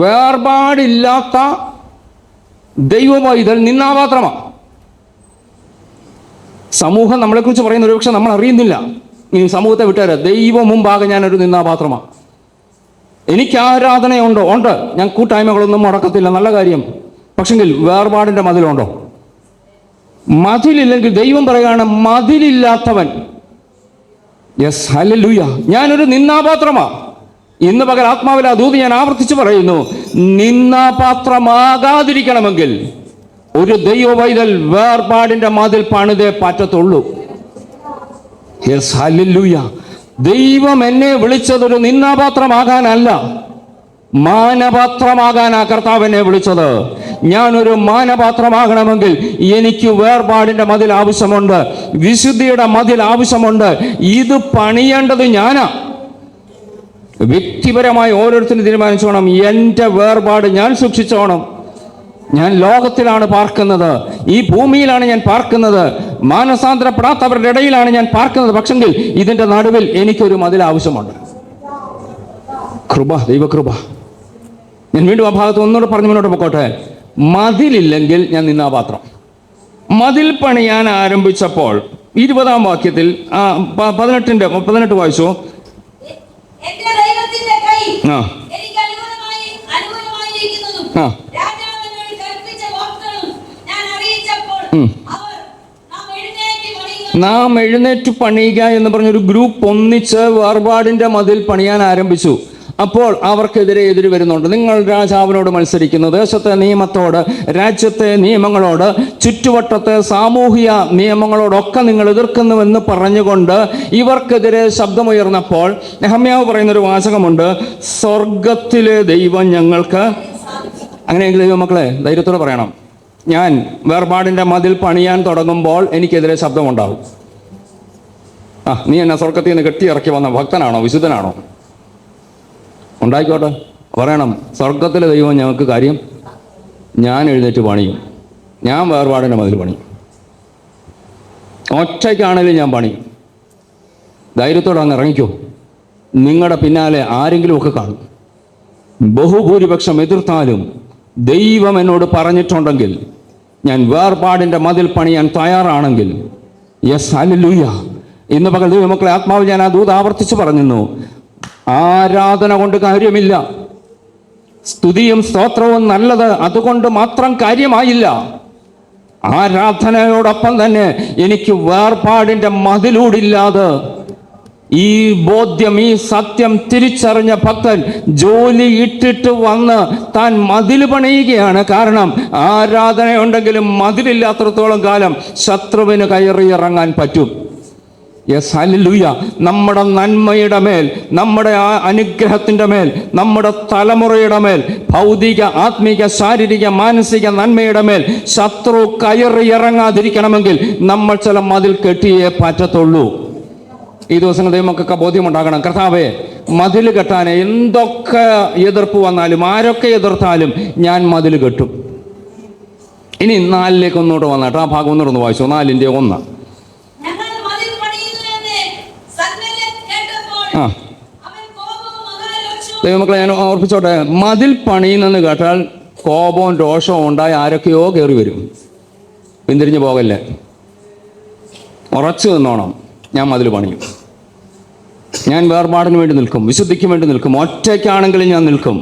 വേർപാടില്ലാത്ത ദൈവപൈതൽ നിന്നാപാത്രമാണ്. സമൂഹം നമ്മളെക്കുറിച്ച് പറയുന്ന ഒരുപക്ഷെ നമ്മൾ അറിയുന്നില്ല. ഈ സമൂഹത്തെ വിട്ടുതരാം. ദൈവം മുമ്പാകെ ഞാനൊരു നിന്നാപാത്രമാണ്. എനിക്ക് ആരാധനയുണ്ടോ? ഉണ്ട്. ഞാൻ കൂട്ടായ്മകളൊന്നും മുടക്കത്തില്ല, നല്ല കാര്യം. പക്ഷെങ്കിൽ വേർപാടിൻ്റെ മതിലുണ്ടോ? മതിലില്ലെങ്കിൽ ദൈവം പറയുകയാണ്, മതിലില്ലാത്തവൻ, യെസ് ഹല്ലേലൂയ, ഞാനൊരു നിന്നാപാത്രമാണ്. ഇന്ന് പകൽ ആത്മാവിൽ ആ ദൂത് ഞാൻ ആവർത്തിച്ച് പറയുന്നു. നിന്നാപാത്രമാകാതിരിക്കണമെങ്കിൽ ഒരു ദൈവവൈതൽ വേർപാടിൻ്റെ മതിൽ പണിതേ പറ്റത്തുള്ളൂ. Yes hallelujah. ദൈവം എന്നെ വിളിച്ചതൊരു നിന്നാപാത്രമാകാനല്ല, മാനപാത്രമാകാനാ കർത്താവ് എന്നെ വിളിച്ചത്. ഞാനൊരു മാനപാത്രമാകണമെങ്കിൽ എനിക്ക് വേർപാടിൻ്റെ മതിൽ ആവശ്യമുണ്ട്, വിശുദ്ധിയുടെ മതിൽ ആവശ്യമുണ്ട്. ഇത് പണിയേണ്ടത് ഞാനാ. വ്യക്തിപരമായി ഓരോരുത്തരും തീരുമാനിച്ചോണം, എൻ്റെ വേർപാട് ഞാൻ സൂക്ഷിച്ചോണം. ഞാൻ ലോകത്തിലാണ് പാർക്കുന്നത്, ഈ ഭൂമിയിലാണ് ഞാൻ പാർക്കുന്നത്, മാനസാന്തരപ്പെടാത്തവരുടെ ഇടയിലാണ് ഞാൻ പാർക്കുന്നത്. പക്ഷെങ്കിൽ ഇതിൻ്റെ നടുവിൽ എനിക്കൊരു മതിൽ ആവശ്യമുണ്ട്. കൃപ, ദൈവകൃപ. ഞാൻ വീണ്ടും ആ ഭാഗത്ത് ഒന്നുകൂടെ പറഞ്ഞു മുന്നോട്ട് പോയിക്കോട്ടെ. മതിലില്ലെങ്കിൽ ഞാൻ നിന്നാപാത്രം. മതിൽ പണിയാൻ ആരംഭിച്ചപ്പോൾ 20-ാം വാക്യത്തിൽ 18 വായിച്ചു. ആ രാജാവ് എന്നോട് കൽപ്പിച്ച വാക്കുകളും ഞാൻ അറിയിച്ചപ്പോൾ അവർ നാം എഴുന്നേറ്റ് പണിയുക എന്ന് പറഞ്ഞൊരു ഗ്രൂപ്പ് ഒന്നിച്ച് വേർപാടിന്റെ മതിൽ പണിയാൻ ആരംഭിച്ചു. അപ്പോൾ അവർക്കെതിരെ എതിര് വരുന്നുണ്ട്. നിങ്ങൾ രാജാവിനോട് മത്സരിക്കുന്നു, ദേശത്തെ നിയമത്തോട്, രാജ്യത്തെ നിയമങ്ങളോട്, ചുറ്റുവട്ടത്തെ സാമൂഹിക നിയമങ്ങളോടൊക്കെ നിങ്ങൾ എതിർക്കുന്നുവെന്ന് പറഞ്ഞുകൊണ്ട് ഇവർക്കെതിരെ ശബ്ദമുയർന്നപ്പോൾ നെഹമ്യാവ് പറയുന്നൊരു വാചകമുണ്ട്, സ്വർഗത്തിലെ ദൈവം ഞങ്ങൾക്ക്. അങ്ങനെയെങ്കിൽ ദൈവമക്കളെ ധൈര്യത്തോടെ പറയണം, ഞാൻ വേർപാടിൻ്റെ മതിൽ പണിയാൻ തുടങ്ങുമ്പോൾ എനിക്കെതിരെ ശബ്ദമുണ്ടാവും. നീ എന്നെ സ്വർഗത്തിൽ നിന്ന് കെട്ടിയിറക്കി വന്ന ഭക്തനാണോ, വിശുദ്ധനാണോ? ഉണ്ടായിക്കോട്ടെ, പറയണം, സ്വർഗത്തിലെ ദൈവം ഞങ്ങൾക്ക് കാര്യം. ഞാൻ എഴുന്നേറ്റ് പണിയും, ഞാൻ വേർപാടിൻ്റെ മതിൽ പണിയും, ഒറ്റയ്ക്കാണെങ്കിലും ഞാൻ പണിയും. ധൈര്യത്തോടെ അങ്ങ് ഇറങ്ങിക്കോ. നിങ്ങളുടെ പിന്നാലെ ആരെങ്കിലുമൊക്കെ കാണും. ബഹുഭൂരിപക്ഷം എതിർത്താലും ദൈവം എന്നോട് പറഞ്ഞിട്ടുണ്ടെങ്കിൽ, ഞാൻ വേർപാടിൻ്റെ മതിൽ പണിയാൻ തയ്യാറാണെങ്കിൽ, യെസ് ഹല്ലേലൂയ. ഇന്ന് പകൽ ദൈവമക്കളെ ആത്മാവിൽ ഞാൻ ആ ദൂത് ആവർത്തിച്ച് പറഞ്ഞിരുന്നു, ആരാധന കൊണ്ട് കാര്യമില്ല, സ്തുതിയും സ്തോത്രവും നല്ലത്, അതുകൊണ്ട് മാത്രം കാര്യമായില്ല. ആരാധനയോടൊപ്പം തന്നെ എനിക്ക് വേർപാടിൻ്റെ മതിലൂടില്ലാതെ ഈ ബോധ്യം, ഈ സത്യം തിരിച്ചറിഞ്ഞ ഭക്തൻ ജോലി ഇട്ടിട്ട് വന്ന് താൻ മതിൽ പണിയുകയാണ്. കാരണം ആരാധനയുണ്ടെങ്കിലും മതിലില്ലാത്തടത്തോളം കാലം ശത്രുവിന് കയറിയിറങ്ങാൻ പറ്റും. Yes hallelujah. നമ്മുടെ നന്മയുടെ മേൽ, നമ്മുടെ അനുഗ്രഹത്തിൻ്റെ മേൽ, നമ്മുടെ തലമുറയുടെ മേൽ, ഭൗതിക, ആത്മീക, ശാരീരിക, മാനസിക നന്മയുടെ മേൽ ശത്രു കയറിയിറങ്ങാതിരിക്കണമെങ്കിൽ നമ്മൾ ചില മതിൽ കെട്ടിയേ പറ്റത്തുള്ളൂ. ഈ ദിവസങ്ങൾ ദൈവമൊക്കെ ബോധ്യമുണ്ടാകണം, കർത്താവേ, മതിൽ കെട്ടാൻ എന്തൊക്കെ എതിർപ്പ് വന്നാലും, ആരൊക്കെ എതിർത്താലും ഞാൻ മതിൽ കെട്ടും. ഇനി 4 ഒന്നോട്ട് വന്നിട്ട് ആ ഭാഗം ഒന്നോടൊന്ന് വായിച്ചു. 4:1. ദൈവമക്കളെ ഞാൻ ഓർപ്പിച്ചോട്ടെ, മതിൽ പണിയുന്നെന്ന് കേട്ടാൽ കോപവും രോഷവും ഉണ്ടായി ആരൊക്കെയോ കയറി വരും. പിന്തിരിഞ്ഞ് പോകല്ലേ, ഉറച്ചു നിന്നോണം. ഞാൻ മതിൽ പണിയും, ഞാൻ വേർപാടിന് വേണ്ടി നിൽക്കും, വിശുദ്ധിക്ക് വേണ്ടി നിൽക്കും, ഒറ്റയ്ക്കാണെങ്കിലും ഞാൻ നിൽക്കും.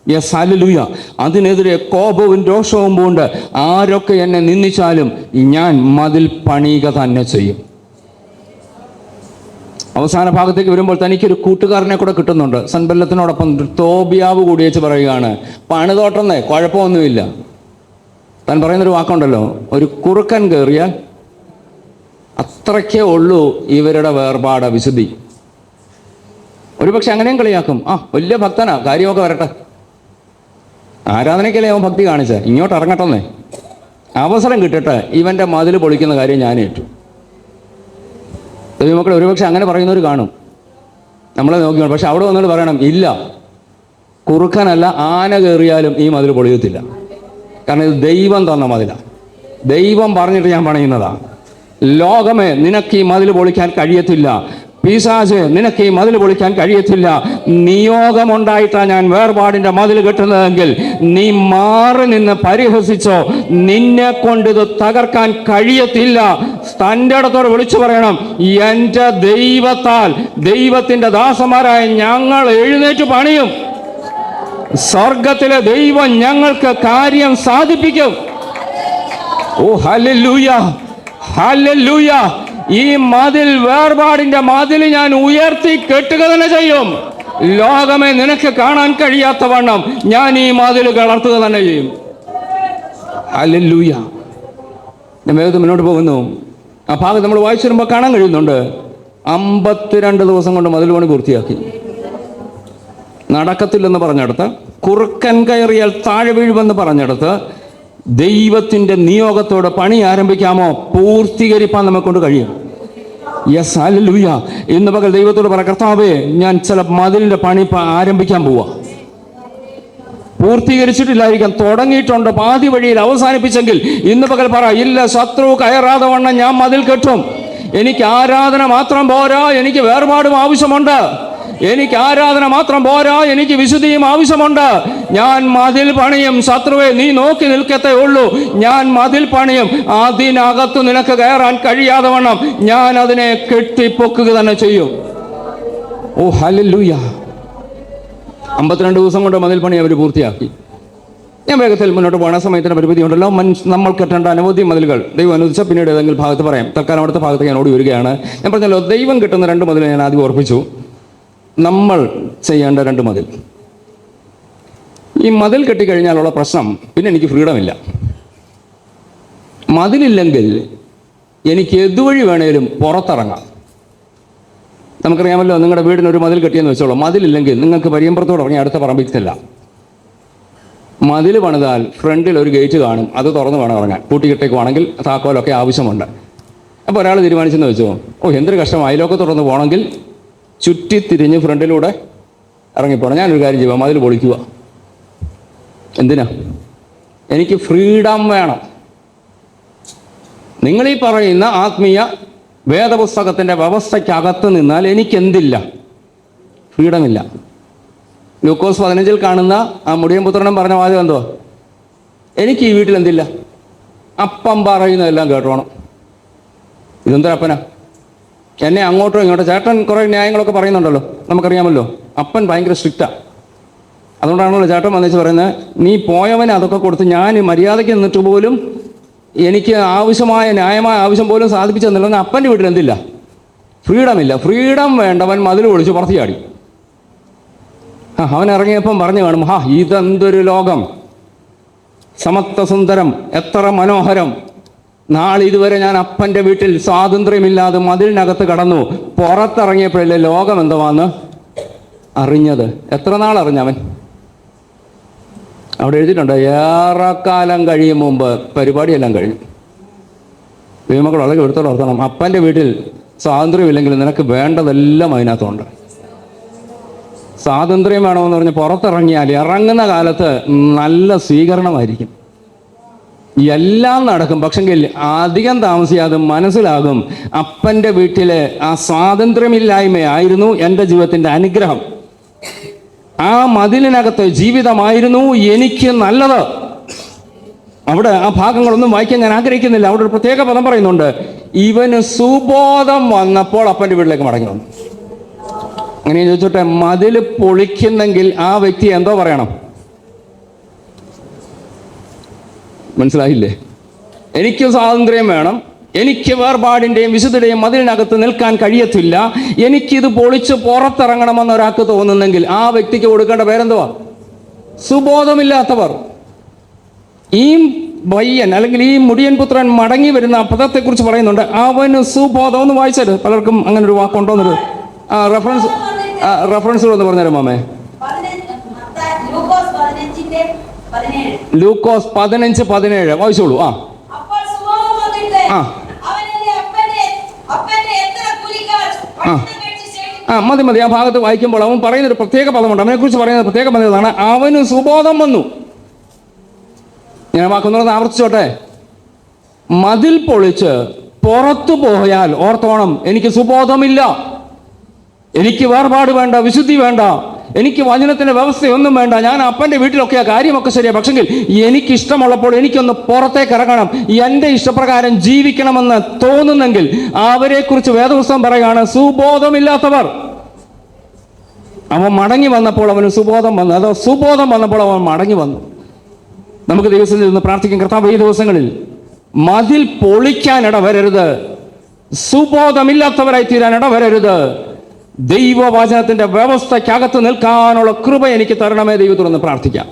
Yes hallelujah. അതിനെതിരെ കോപവും രോഷവും പൂണ്ട് ആരൊക്കെ എന്നെ നിന്ദിച്ചാലും ഞാൻ മതിൽ പണിയുക തന്നെ ചെയ്യും. അവസാന ഭാഗത്തേക്ക് വരുമ്പോൾ തനിക്കൊരു കൂട്ടുകാരനെ കൂടെ കിട്ടുന്നുണ്ട്. സൻബല്ലത്തിനോടൊപ്പം തോബിയാവ് കൂടി വെച്ച് പറയുകയാണ്, പണിതോട്ടെന്നേ, കുഴപ്പമൊന്നുമില്ല. താൻ പറയുന്നൊരു വാക്കുണ്ടല്ലോ, ഒരു കുറുക്കൻ കയറിയാൽ അത്രയ്ക്കേ ഉള്ളൂ ഇവരുടെ വേർപാട്, വിശുദ്ധി. ഒരുപക്ഷെ അങ്ങനെയും കളിയാക്കും, വലിയ ഭക്തനാ, കാര്യമൊക്കെ വരട്ടെ, ആരാധനയ്ക്കല്ലേ അവൻ ഭക്തി കാണിച്ചേ, ഇങ്ങോട്ട് ഇറങ്ങട്ടെന്നേ, അവസരം കിട്ടട്ടെ, ഇവൻ്റെ മതിൽ പൊളിക്കുന്ന കാര്യം ഞാൻ ഏറ്റു. ദൈവമക്കളെ ഒരുപക്ഷെ അങ്ങനെ പറയുന്നവർ കാണും, നമ്മളെ നോക്കിയാണ്. പക്ഷെ അവിടെ വന്നിട്ട് പറയണം, ഇല്ല, കുറുക്കനല്ല, ആന കയറിയാലും ഈ മതിൽ പൊളിയത്തില്ല. കാരണം ഇത് ദൈവം തന്ന മതിലാണ്, ദൈവം പറഞ്ഞിട്ട് ഞാൻ പണിയുന്നതാണ്. ലോകമേ, നിനക്ക് ഈ മതിൽ പൊളിക്കാൻ കഴിയത്തില്ല. പിശാചേ, നിനക്ക് ഈ മതിൽ പൊളിക്കാൻ കഴിയത്തില്ല. നിയോഗമുണ്ടായിട്ടാണ് ഞാൻ വേർപാടിൻ്റെ മതിൽ കെട്ടുന്നതെങ്കിൽ നീ മാറി നിന്ന് പരിഹസിച്ചോ, നിന്നെ കൊണ്ട് ഇത് തകർക്കാൻ കഴിയത്തില്ല. തൻ്റെ അടുത്തോട് വിളിച്ചു പറയണം, എൻ്റെ ദൈവത്താൽ, ദൈവത്തിൻ്റെ ദാസന്മാരായ ഞങ്ങൾ എഴുന്നേറ്റ് പണിയും. സ്വർഗത്തിലെ ദൈവം ഞങ്ങൾക്ക് കാര്യം സാധിപ്പിക്കും. ഓ ഹല്ലേലൂയ, ഹല്ലേലൂയ. ഈ മതിൽ, വേർപാടിൻ്റെ മതിൽ ഞാൻ ഉയർത്തി കെട്ടുക തന്നെ ചെയ്യും. ലോകമേ, നിനക്ക് കാണാൻ കഴിയാത്ത വണ്ണം ഞാൻ ഈ മതിൽ കളർത്തുക തന്നെ ചെയ്യും. ഹല്ലേലൂയ. ഞാൻ വേഗത്തിൽ മുന്നോട്ട് പോകുന്നു. ആ ഭാഗം നമ്മൾ വായിച്ചു വരുമ്പോൾ കാണാൻ കഴിയുന്നുണ്ട്, 52 ദിവസം കൊണ്ട് മതിൽ പണി പൂർത്തിയാക്കി. നടക്കത്തില്ലെന്ന് പറഞ്ഞെടുത്ത്, കുറുക്കൻ കയറിയാൽ താഴെ വീഴുമെന്ന് പറഞ്ഞെടുത്ത്, ദൈവത്തിൻ്റെ നിയോഗത്തോടെ പണി ആരംഭിക്കാമോ, പൂർത്തീകരിപ്പാൻ നമുക്കൊണ്ട് കഴിയും. Yes hallelujah. ഇന്ന് പകൽ ദൈവത്തോട് പറ, കർത്താവേ, ഞാൻ ചില മതിലിൻ്റെ പണി ആരംഭിക്കാൻ പോവാ. പൂർത്തീകരിച്ചിട്ടില്ലായിരിക്കാം, തുടങ്ങിയിട്ടുണ്ട്, പാതി വഴിയിൽ അവസാനിപ്പിച്ചെങ്കിൽ ഇന്ന് പകൽ പറ, ഇല്ല, ശത്രു കയറാതെ വണ്ണം ഞാൻ മതിൽ കെട്ടും. എനിക്ക് ആരാധന മാത്രം പോരാ, എനിക്ക് വേർപാടും ആവശ്യമുണ്ട്. എനിക്ക് ആരാധന മാത്രം പോരാ, എനിക്ക് വിശുദ്ധിയും ആവശ്യമുണ്ട്. ഞാൻ മതിൽ പണിയും. ശത്രുവെ, നീ നോക്കി നിൽക്കത്തേ ഉള്ളൂ. ഞാൻ മതിൽ പണിയും. അതിനകത്ത് നിനക്ക് കയറാൻ കഴിയാതെ വണ്ണം ഞാൻ അതിനെ കെട്ടിപ്പൊക്കുക തന്നെ ചെയ്യും. ഓ ഹല്ലേലൂയ. 52 ദിവസം കൊണ്ട് മതിൽ പണി അവർ പൂർത്തിയാക്കി. ഞാൻ വേഗത്തിൽ മുന്നോട്ട് പോകുന്ന സമയത്തിന് പരിമിതി ഉണ്ടല്ലോ. നമ്മൾ കെട്ടേണ്ട അനവധി മതിലുകൾ ദൈവം അനുവദിച്ച പിന്നീട് ഏതെങ്കിലും ഭാഗത്ത് പറയാം. തൽക്കാലം അടുത്ത ഭാഗത്ത് ഞാൻ ഓടി വരികയാണ്. ഞാൻ പറഞ്ഞല്ലോ, ദൈവം കിട്ടുന്ന 2 മതിൽ ഞാൻ ആദ്യം ഓർപ്പിച്ചു. നമ്മൾ ചെയ്യേണ്ട 2 മതിൽ. ഈ മതിൽ കെട്ടിക്കഴിഞ്ഞാലുള്ള പ്രശ്നം, പിന്നെ എനിക്ക് ഫ്രീഡമില്ല. മതിലില്ലെങ്കിൽ എനിക്ക് ഏതുവഴി വേണേലും പുറത്തിറങ്ങാം. നമുക്കറിയാമല്ലോ, നിങ്ങളുടെ വീടിനൊരു മതിൽ കെട്ടിയെന്ന് വെച്ചോളൂ. മതിലില്ലെങ്കിൽ നിങ്ങൾക്ക് പരിയമ്പുറത്തോട് ഇറങ്ങി അടുത്ത പറമ്പിക്കില്ല. മതിൽ പണിതാൽ ഫ്രണ്ടിൽ ഒരു ഗേറ്റ് കാണും, അത് തുറന്ന് വേണം ഇറങ്ങാൻ. കൂട്ടിക്കിട്ടേക്കുവാണെങ്കിൽ താക്കോലൊക്കെ ആവശ്യമുണ്ട്. അപ്പോൾ ഒരാൾ തീരുമാനിച്ചെന്ന് വെച്ചോ, എന്തൊരു കഷ്ടം, അയലൊക്കെ തുറന്ന് പോകണമെങ്കിൽ ചുറ്റിത്തിരിഞ്ഞ് ഫ്രണ്ടിലൂടെ ഇറങ്ങിപ്പോണം. ഞാനൊരു കാര്യം ചെയ്യുക, മതിൽ പൊളിക്കുക. എന്തിനാ? എനിക്ക് ഫ്രീഡം വേണം. നിങ്ങളീ പറയുന്ന ആത്മീയ വേദപുസ്തകത്തിൻ്റെ വ്യവസ്ഥയ്ക്കകത്ത് നിന്നാൽ എനിക്കെന്തില്ല? ഫ്രീഡമില്ല. ലൂക്കോസ് 15 കാണുന്ന ആ മുടിയൻ പുത്രനും പറഞ്ഞ വാചകം എന്തോ? എനിക്ക് ഈ വീട്ടിൽ എന്തില്ല? അപ്പം പറയുന്നതെല്ലാം കേട്ടോണം. ഇതെന്തൊരപ്പനാ? എന്നെ അങ്ങോട്ടോ ഇങ്ങോട്ടോ, ചേട്ടൻ കുറേ ന്യായങ്ങളൊക്കെ പറയുന്നുണ്ടല്ലോ, നമുക്കറിയാമല്ലോ. അപ്പൻ ഭയങ്കര സ്ട്രിക്റ്റാ. അതുകൊണ്ടാണല്ലോ ചേട്ടൻ വന്നിച്ച് പറയുന്നത്, നീ പോയവനെ അതൊക്കെ കൊടുത്ത് ഞാൻ മര്യാദയ്ക്ക് നിന്നിട്ട് പോലും എനിക്ക് ആവശ്യമായ ന്യായമായ ആവശ്യം പോലും സാധിപ്പിച്ചു തന്നില്ലെന്ന്. അപ്പൻ്റെ വീട്ടിൽ എന്തില്ല? ഫ്രീഡമില്ല. ഫ്രീഡം വേണ്ടവൻ മതിൽ പൊളിച്ച് പുറത്ത് ചാടി. അവൻ ഇറങ്ങിയപ്പം പറഞ്ഞു കാണും, ഇതെന്തൊരു ലോകം, സമത്വസുന്ദരം, എത്ര മനോഹരം. നാളിതുവരെ ഞാൻ അപ്പൻ്റെ വീട്ടിൽ സ്വാതന്ത്ര്യമില്ലാതെ മതിലിനകത്ത് കടന്നു. പുറത്തിറങ്ങിയപ്പോഴല്ലേ ലോകം എന്തുവാന്ന് അറിഞ്ഞത്. എത്ര നാൾ അറിഞ്ഞവൻ? അവിടെ എഴുതിയിട്ടുണ്ട്, ഏറെക്കാലം കഴിയും മുമ്പ് പരിപാടിയെല്ലാം കഴിഞ്ഞു. ദൈവമക്കൾ വളരെ എടുത്തോളം ഓർത്തണം, അപ്പൻ്റെ വീട്ടിൽ സ്വാതന്ത്ര്യമില്ലെങ്കിൽ നിനക്ക് വേണ്ടതെല്ലാം അതിനകത്തുണ്ട്. സ്വാതന്ത്ര്യം വേണമെന്ന് പറഞ്ഞ് പുറത്തിറങ്ങിയാൽ ഇറങ്ങുന്ന കാലത്ത് നല്ല സ്വീകരണമായിരിക്കും, എല്ലാം നടക്കും. പക്ഷെങ്കിൽ അധികം താമസിയാതെ മനസ്സിലാകും, അപ്പൻ്റെ വീട്ടിലെ ആ സ്വാതന്ത്ര്യമില്ലായ്മയായിരുന്നു എൻ്റെ ജീവിതത്തിൻ്റെ അനുഗ്രഹം. ആ മതിലിനകത്ത് ജീവിതമായിരുന്നു എനിക്ക് നല്ലത്. അവിടെ ആ ഭാഗങ്ങളൊന്നും വായിക്കാൻ ഞാൻ ആഗ്രഹിക്കുന്നില്ല. അവിടെ ഒരു പ്രത്യേക പദം പറയുന്നുണ്ട്, ഇവന് സുബോധം വന്നപ്പോൾ അപ്പൻ്റെ വീട്ടിലേക്ക് മടങ്ങി വന്നു. അങ്ങനെ ചോദിച്ചോട്ടെ, മതിൽ പൊളിക്കുന്നെങ്കിൽ ആ വ്യക്തി എന്തോ പറയണം? മനസ്സിലായില്ലേ? എനിക്ക് സ്വാതന്ത്ര്യം വേണം, എനിക്ക് വേർപാടിൻ്റെയും വിശുദ്ധയുടെയും മതിലിനകത്ത് നിൽക്കാൻ കഴിയത്തില്ല, എനിക്കിത് പൊളിച്ച് പുറത്തിറങ്ങണമെന്ന് ഒരാൾക്ക് തോന്നുന്നെങ്കിൽ ആ വ്യക്തിക്ക് കൊടുക്കേണ്ട പേരെന്തുവാ? സുബോധമില്ലാത്തവർ. ഈ പയ്യൻ അല്ലെങ്കിൽ ഈ മുടിയൻ പുത്രൻ മടങ്ങി വരുന്ന പദത്തെക്കുറിച്ച് പറയുന്നുണ്ട്, അവന് സുബോധം. ഒന്ന് വായിച്ചത്, പലർക്കും അങ്ങനെ ഒരു വാക്കുണ്ടോന്നൊരു റെഫറൻസ് ഒന്ന് പറഞ്ഞുതരാം മാമേ. ലൂക്കോസ് 15:17 വായിച്ചോളൂ. മതി. ആ ഭാഗത്ത് വായിക്കുമ്പോൾ അവൻ പറയുന്നൊരു പ്രത്യേക പദമുണ്ട്, അവനെക്കുറിച്ച് പറയുന്ന പ്രത്യേക പദം ഇതാണ്, അവന് സുബോധം വന്നു. ഞാൻ വാക്കുന്നോട് ആവർത്തിച്ചോട്ടെ, മതിൽ പൊളിച്ച് പുറത്തു പോയാൽ ഓർത്തോണം, എനിക്ക് സുബോധമില്ല, എനിക്ക് വേർപാട് വേണ്ട, വിശുദ്ധി വേണ്ട, എനിക്ക് വചനത്തിൻ്റെ വ്യവസ്ഥയൊന്നും വേണ്ട, ഞാൻ അപ്പൻ്റെ വീട്ടിലൊക്കെ ആ കാര്യമൊക്കെ ശരിയാ. പക്ഷെങ്കിൽ എനിക്കിഷ്ടമുള്ളപ്പോൾ എനിക്കൊന്ന് പുറത്തേക്ക് ഇറങ്ങണം, എൻ്റെ ഇഷ്ടപ്രകാരം ജീവിക്കണമെന്ന് തോന്നുന്നെങ്കിൽ അവരെക്കുറിച്ച് വേദപുസ്തകം പറയുകയാണ്, സുബോധമില്ലാത്തവർ. അവൻ മടങ്ങി വന്നപ്പോൾ അവന് സുബോധം വന്നു. അതോ സുബോധം വന്നപ്പോൾ അവൻ മടങ്ങി വന്നു. നമുക്ക് ദിവസം നിന്ന് പ്രാർത്ഥിക്കും, കർത്താവ് ഈ ദിവസങ്ങളിൽ മതിൽ പൊളിക്കാൻ ഇടവരരുത്, സുബോധമില്ലാത്തവരായി തീരാൻ ഇടവരരുത്, ദൈവവചനത്തിൻ്റെ വ്യവസ്ഥയ്ക്കകത്ത് നിൽക്കാനുള്ള കൃപ എനിക്ക് തരണമേ ദൈവത്തോടൊന്ന് പ്രാർത്ഥിക്കാം.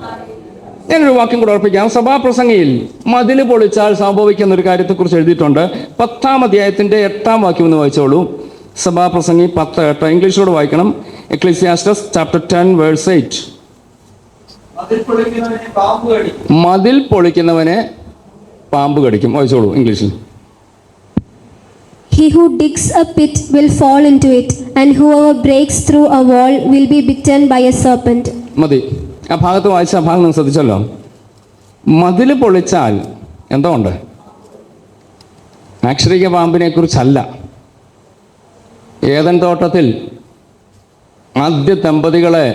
ഞാനൊരു വാക്യം കൂടെ ഓർപ്പിക്കാം. സഭാപ്രസംഗിയിൽ മതിൽ പൊളിച്ചാൽ സംഭവിക്കുന്ന ഒരു കാര്യത്തെക്കുറിച്ച് എഴുതിയിട്ടുണ്ട്. 10-ാം അധ്യായത്തിൻ്റെ 8-ാം വാക്യം ഒന്ന് വായിച്ചോളൂ. സഭാപ്രസംഗി 10:8 ഇംഗ്ലീഷിലൂടെ വായിക്കണം. Ecclesiastes chapter 10:8. മതിൽ പൊളിക്കുന്നവനെ പാമ്പ് കടിക്കും. വായിച്ചോളൂ ഇംഗ്ലീഷിൽ. He who digs a pit will fall into it, and whoever breaks through a wall will be bitten by a serpent. മതി. ആ ഭാഗത്ത് വായിച്ച ആ ഭാഗം നിങ്ങൾ ശ്രദ്ധിച്ചല്ലോ. മതിൽ പൊളിച്ചാൽ എന്തോ ഉണ്ട്? ആക്ഷരിക പാമ്പിനെ കുറിച്ചല്ല. ഏദൻ തോട്ടത്തിൽ ആദ്യ ദമ്പതികളെ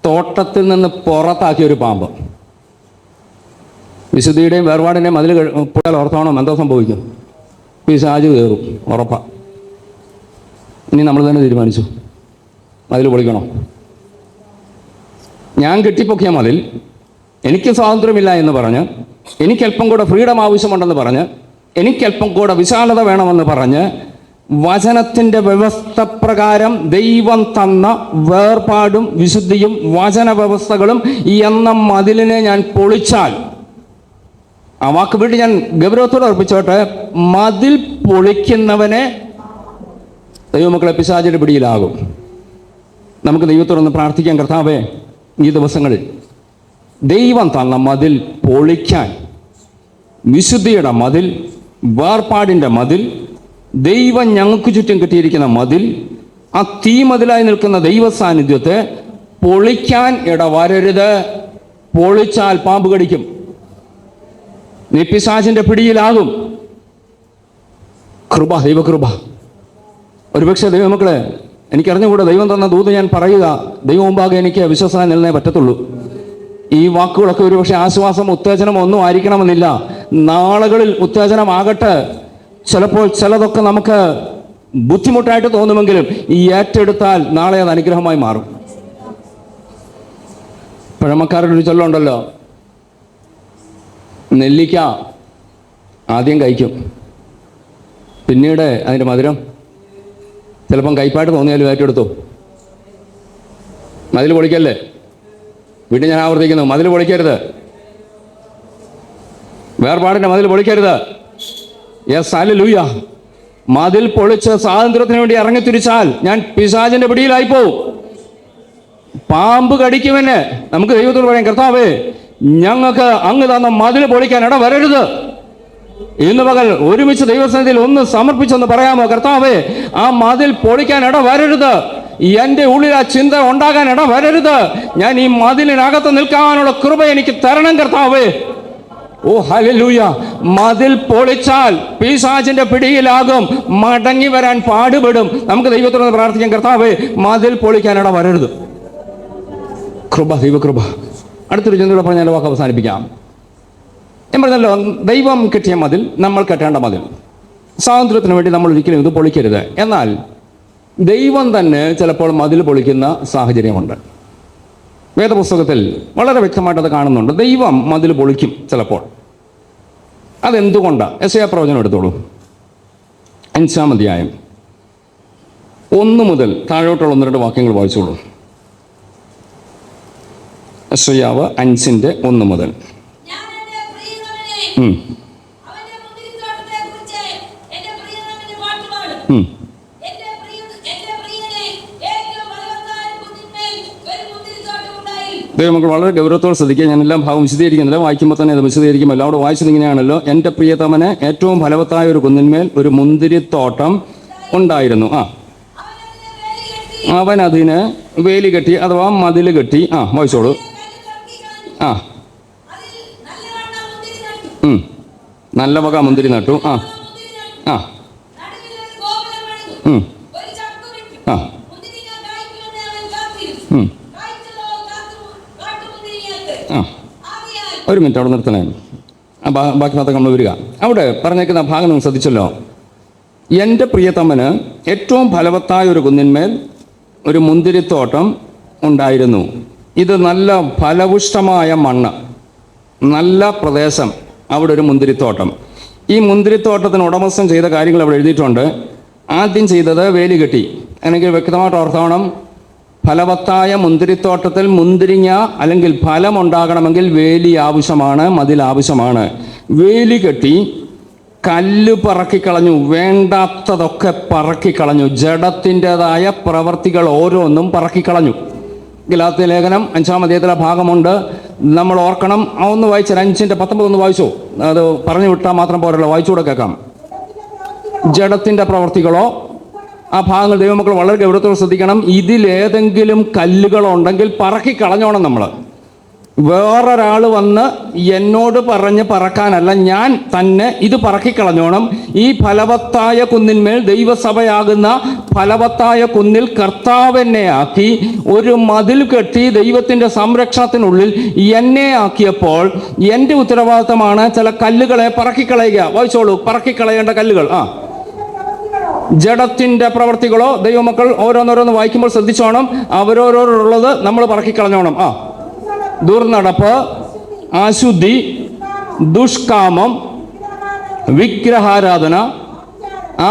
തോട്ടത്തിൽ നിന്ന് പുറത്താക്കിയ ഒരു പാമ്പ്. വിശുദ്ധിയുടെയും വേർപാടിൻ്റെയും മതിൽ പൊളിച്ചാൽ ഓർത്തോണം എന്തോ സംഭവിക്കും? പിശാച് കയറും, ഉറപ്പാ. ഇനി നമ്മൾ തന്നെ തീരുമാനിച്ചു, മതിൽ പൊളിക്കണോ? ഞാൻ കെട്ടിപ്പൊക്കിയ മതിൽ എനിക്ക് സ്വാതന്ത്ര്യമില്ല എന്ന് പറഞ്ഞ്, എനിക്കല്പം കൂടെ ഫ്രീഡം ആവശ്യമുണ്ടെന്ന് പറഞ്ഞ്, എനിക്കല്പം കൂടെ വിശാലത വേണമെന്ന് പറഞ്ഞ്, വചനത്തിൻ്റെ വ്യവസ്ഥ പ്രകാരം ദൈവം തന്ന വേർപാടും വിശുദ്ധിയും വചന വ്യവസ്ഥകളും എന്ന മതിലിനെ ഞാൻ പൊളിച്ചാൽ, ആ വാക്ക് വീട്ടിൽ ഞാൻ ഗൗരവത്തോടെ ഉറപ്പിച്ചോട്ടെ, മതിൽ പൊളിക്കുന്നവനെ ദൈവമക്കളെ പിശാചിന്റെ പിടിയിലാകും. നമുക്ക് ദൈവത്തോടൊന്ന് പ്രാർത്ഥിക്കാൻ. കർത്താവേ, ഈ ദിവസങ്ങളിൽ ദൈവം തന്ന മതിൽ പൊളിക്കാൻ, വിശുദ്ധിയുടെ മതിൽ, വേർപാടിൻ്റെ മതിൽ, ദൈവം ഞങ്ങൾക്ക് ചുറ്റും കെട്ടിയിരിക്കുന്ന മതിൽ, ആ തീമതിലായി നിൽക്കുന്ന ദൈവ സാന്നിധ്യത്തെ പൊളിക്കാൻ ഇടവരരുത്. പൊളിച്ചാൽ പാമ്പ് കടിക്കും, നീ പിശാചിന്റെ പിടിയിലാകും. കൃപ, ദൈവകൃപ. ഒരുപക്ഷെ ദൈവമക്കളെ, എനിക്കറിഞ്ഞുകൂടെ ദൈവം തന്ന ദൂത് ഞാൻ പറയുക, ദൈവം മുമ്പാകെ എനിക്ക് വിശ്വസനം നിലനേ പറ്റത്തുള്ളൂ. ഈ വാക്കുകളൊക്കെ ഒരുപക്ഷെ ആശ്വാസം, ഉത്തേജനം ഒന്നും ആയിരിക്കണമെന്നില്ല. നാളുകളിൽ ഉത്തേജനമാകട്ടെ. ചിലപ്പോൾ ചിലതൊക്കെ നമുക്ക് ബുദ്ധിമുട്ടായിട്ട് തോന്നുമെങ്കിലും ഈ ഏറ്റെടുത്താൽ നാളെ അത് അനുഗ്രഹമായി മാറും. പഴമക്കാരുടെ ഒരു ചൊല്ലുണ്ടല്ലോ, നെല്ലിക്ക ആദ്യം കഴിക്കും, പിന്നീട് അതിൻ്റെ മധുരം ചിലപ്പം കയ്പായിട്ട് തോന്നിയാലും ഏറ്റെടുത്തു. മതിൽ പൊളിക്കല്ലേ. വീണ്ടും ഞാൻ ആവർത്തിക്കുന്നു, മതിൽ പൊളിക്കരുത്. വേർപാടിൻ്റെ മതിൽ പൊളിക്കരുത്. Yes, hallelujah. മതിൽ പൊളിച്ച് സ്വാതന്ത്ര്യത്തിന് വേണ്ടി ഇറങ്ങിത്തിരിച്ചാൽ ഞാൻ പിശാചിന്റെ പിടിയിലായി പോവും. പാമ്പ് കടിക്കുമെന്നെ. നമുക്ക് ദൈവത്തോട് പറയാം, കർത്താവേ, ഞങ്ങൾക്ക് അങ്ങ് തന്ന മതിൽ പൊളിക്കാൻ ഇട വരരുത്. ഇന്ന് പകൽ ഒരുമിച്ച് ദൈവസന്നിധിയിൽ ഒന്ന് സമർപ്പിച്ചൊന്ന് പറയാമോ? കർത്താവേ, ആ മതിൽ പൊളിക്കാൻ ഇട വരരുത്. എൻ്റെ ഉള്ളിൽ ആ ചിന്ത ഉണ്ടാകാൻ ഇട വരരുത്. ഞാൻ ഈ മതിലിനകത്ത് നിൽക്കാനുള്ള കൃപ എനിക്ക് തരണം കർത്താവേ. ഓ ഹല്ലേലൂയ. മതിൽ പൊളിച്ചാൽ പിശാചിന്റെ പിടിയിലാകും, മടങ്ങി വരാൻ പാടുപെടും. നമുക്ക് ദൈവത്തോട് പ്രാർത്ഥിക്കാം, കർത്താവേ, മതിൽ പൊളിക്കാൻ ഇട വരരുത്. കൃപ, ദൈവകൃപ. അടുത്തൊരു ചിന്തയോടെ പറഞ്ഞാൽ വാക്ക് അവസാനിപ്പിക്കാം. ഞാൻ പറഞ്ഞല്ലോ, ദൈവം കെട്ടിയ മതിൽ, നമ്മൾ കെട്ടേണ്ട മതിൽ. സ്വാതന്ത്ര്യത്തിന് വേണ്ടി നമ്മൾ ഒരിക്കലും ഇത് പൊളിക്കരുത്. എന്നാൽ ദൈവം തന്നെ ചിലപ്പോൾ മതിൽ പൊളിക്കുന്ന സാഹചര്യമുണ്ട്. വേദപുസ്തകത്തിൽ വളരെ വ്യക്തമായിട്ടത് കാണുന്നുണ്ട്. ദൈവം മതിൽ പൊളിക്കും ചിലപ്പോൾ. അതെന്തുകൊണ്ടാണ്? യെശയ്യാ പ്രവചനം എടുത്തോളൂ, 5-ാം അധ്യായം 1 മുതൽ താഴോട്ടുള്ള 1-2 വാക്യങ്ങൾ വായിച്ചോളൂ. യെശയ്യാവ് 5:1 മുതൽ. ദൈവമക്കൾ വളരെ ഗൗരവത്തോടെ ശ്രദ്ധിക്കുക. ഞാൻ എല്ലാം ഭാഗം വിശദീകരിക്കുന്നില്ല, വായിക്കുമ്പോൾ തന്നെ അത് വിശദീകരിക്കും. എല്ലാവരും വായിച്ചത് ഇങ്ങനെയാണല്ലോ. എൻ്റെ പ്രിയതമന് ഏറ്റവും ഫലവത്തായ ഒരു കുന്നിന്മേൽ ഒരു മുന്തിരിത്തോട്ടം ഉണ്ടായിരുന്നു. അവൻ അതിന് വേലി കെട്ടി, അഥവാ മതിൽ കെട്ടി. വായിച്ചോളൂ. നല്ല വക മുന്തിരി നട്ടു. ഒരു മിനിറ്റ് അവിടെ നിർത്തണേ. ബാക്കി ഭാഗത്ത് നമ്മൾ വരിക. അവിടെ പറഞ്ഞേക്കുന്ന ഭാഗം നിങ്ങൾ ശ്രദ്ധിച്ചല്ലോ. എൻ്റെ പ്രിയതമന് ഏറ്റവും ഫലവത്തായ ഒരു കുന്നിന്മേൽ ഒരു മുന്തിരിത്തോട്ടം ഉണ്ടായിരുന്നു. ഇത് നല്ല ഫലപുഷ്ടമായ മണ്ണ്, നല്ല പ്രദേശം, അവിടെ ഒരു മുന്തിരിത്തോട്ടം. ഈ മുന്തിരിത്തോട്ടത്തിന് ഉടമസ്ഥൻ ചെയ്ത കാര്യങ്ങൾ അവിടെ എഴുതിയിട്ടുണ്ട്. ആദ്യം ചെയ്തത് വേലി കെട്ടി. എനിക്ക് വ്യക്തമായിട്ട് ഓർത്തോണം, ഫലവത്തായ മുന്തിരിത്തോട്ടത്തിൽ മുന്തിരിങ്ങ അല്ലെങ്കിൽ ഫലം ഉണ്ടാകണമെങ്കിൽ വേലി ആവശ്യമാണ്, മതിൽ ആവശ്യമാണ്. വേലി കെട്ടി, കല്ല് പറക്കിക്കളഞ്ഞു, വേണ്ടാത്തതൊക്കെ പറക്കിക്കളഞ്ഞു, ജഡത്തിൻ്റെതായ പ്രവർത്തികൾ ഓരോന്നും പറക്കിക്കളഞ്ഞു. ഗലാത്യ ലേഖനം 5-ാം അധ്യായത്തിലെ ഭാഗമുണ്ട്, നമ്മൾ ഓർക്കണം. ഒന്ന് വായിച്ചാൽ 5:19 വായിച്ചോ. അത് പറഞ്ഞു വിട്ടാൽ മാത്രം പോരല്ലോ, വായിച്ചുകൂടെ കേൾക്കാം. ജഡത്തിൻ്റെ പ്രവർത്തികളോ, ആ ഭാഗങ്ങൾ ദൈവമക്കൾ വളരെ ഗൗരവത്തോടെ ശ്രദ്ധിക്കണം. ഇതിലേതെങ്കിലും കല്ലുകളുണ്ടെങ്കിൽ പറക്കിക്കളഞ്ഞോണം. നമ്മൾ വേറൊരാൾ വന്ന് എന്നോട് പറഞ്ഞ് പറക്കാനല്ല, ഞാൻ തന്നെ ഇത് പറക്കിക്കളഞ്ഞോണം. ഈ ഫലവത്തായ കുന്നിന്മേൽ, ദൈവസഭയാകുന്ന ഫലവത്തായ കുന്നിൽ കർത്താവെന്നെ ആക്കി ഒരു മതിൽ കെട്ടി ദൈവത്തിൻ്റെ സംരക്ഷണത്തിനുള്ളിൽ എന്നെ ആക്കിയപ്പോൾ എൻ്റെ ഉത്തരവാദിത്തമാണ് ചില കല്ലുകളെ പറക്കിക്കളയുക. വായിച്ചോളൂ, പറക്കിക്കളയേണ്ട കല്ലുകൾ. ജഡത്തിൻ്റെ പ്രവർത്തികളോ, ദൈവമക്കൾ ഓരോന്നോരോന്ന് വായിക്കുമ്പോൾ ശ്രദ്ധിച്ചോണം. അവരോരോരുള്ളത് നമ്മൾ പറക്കിക്കളഞ്ഞോണം. ദുർനടപ്പ്, അശുദ്ധി, ദുഷ്കാമം, വിഗ്രഹാരാധന,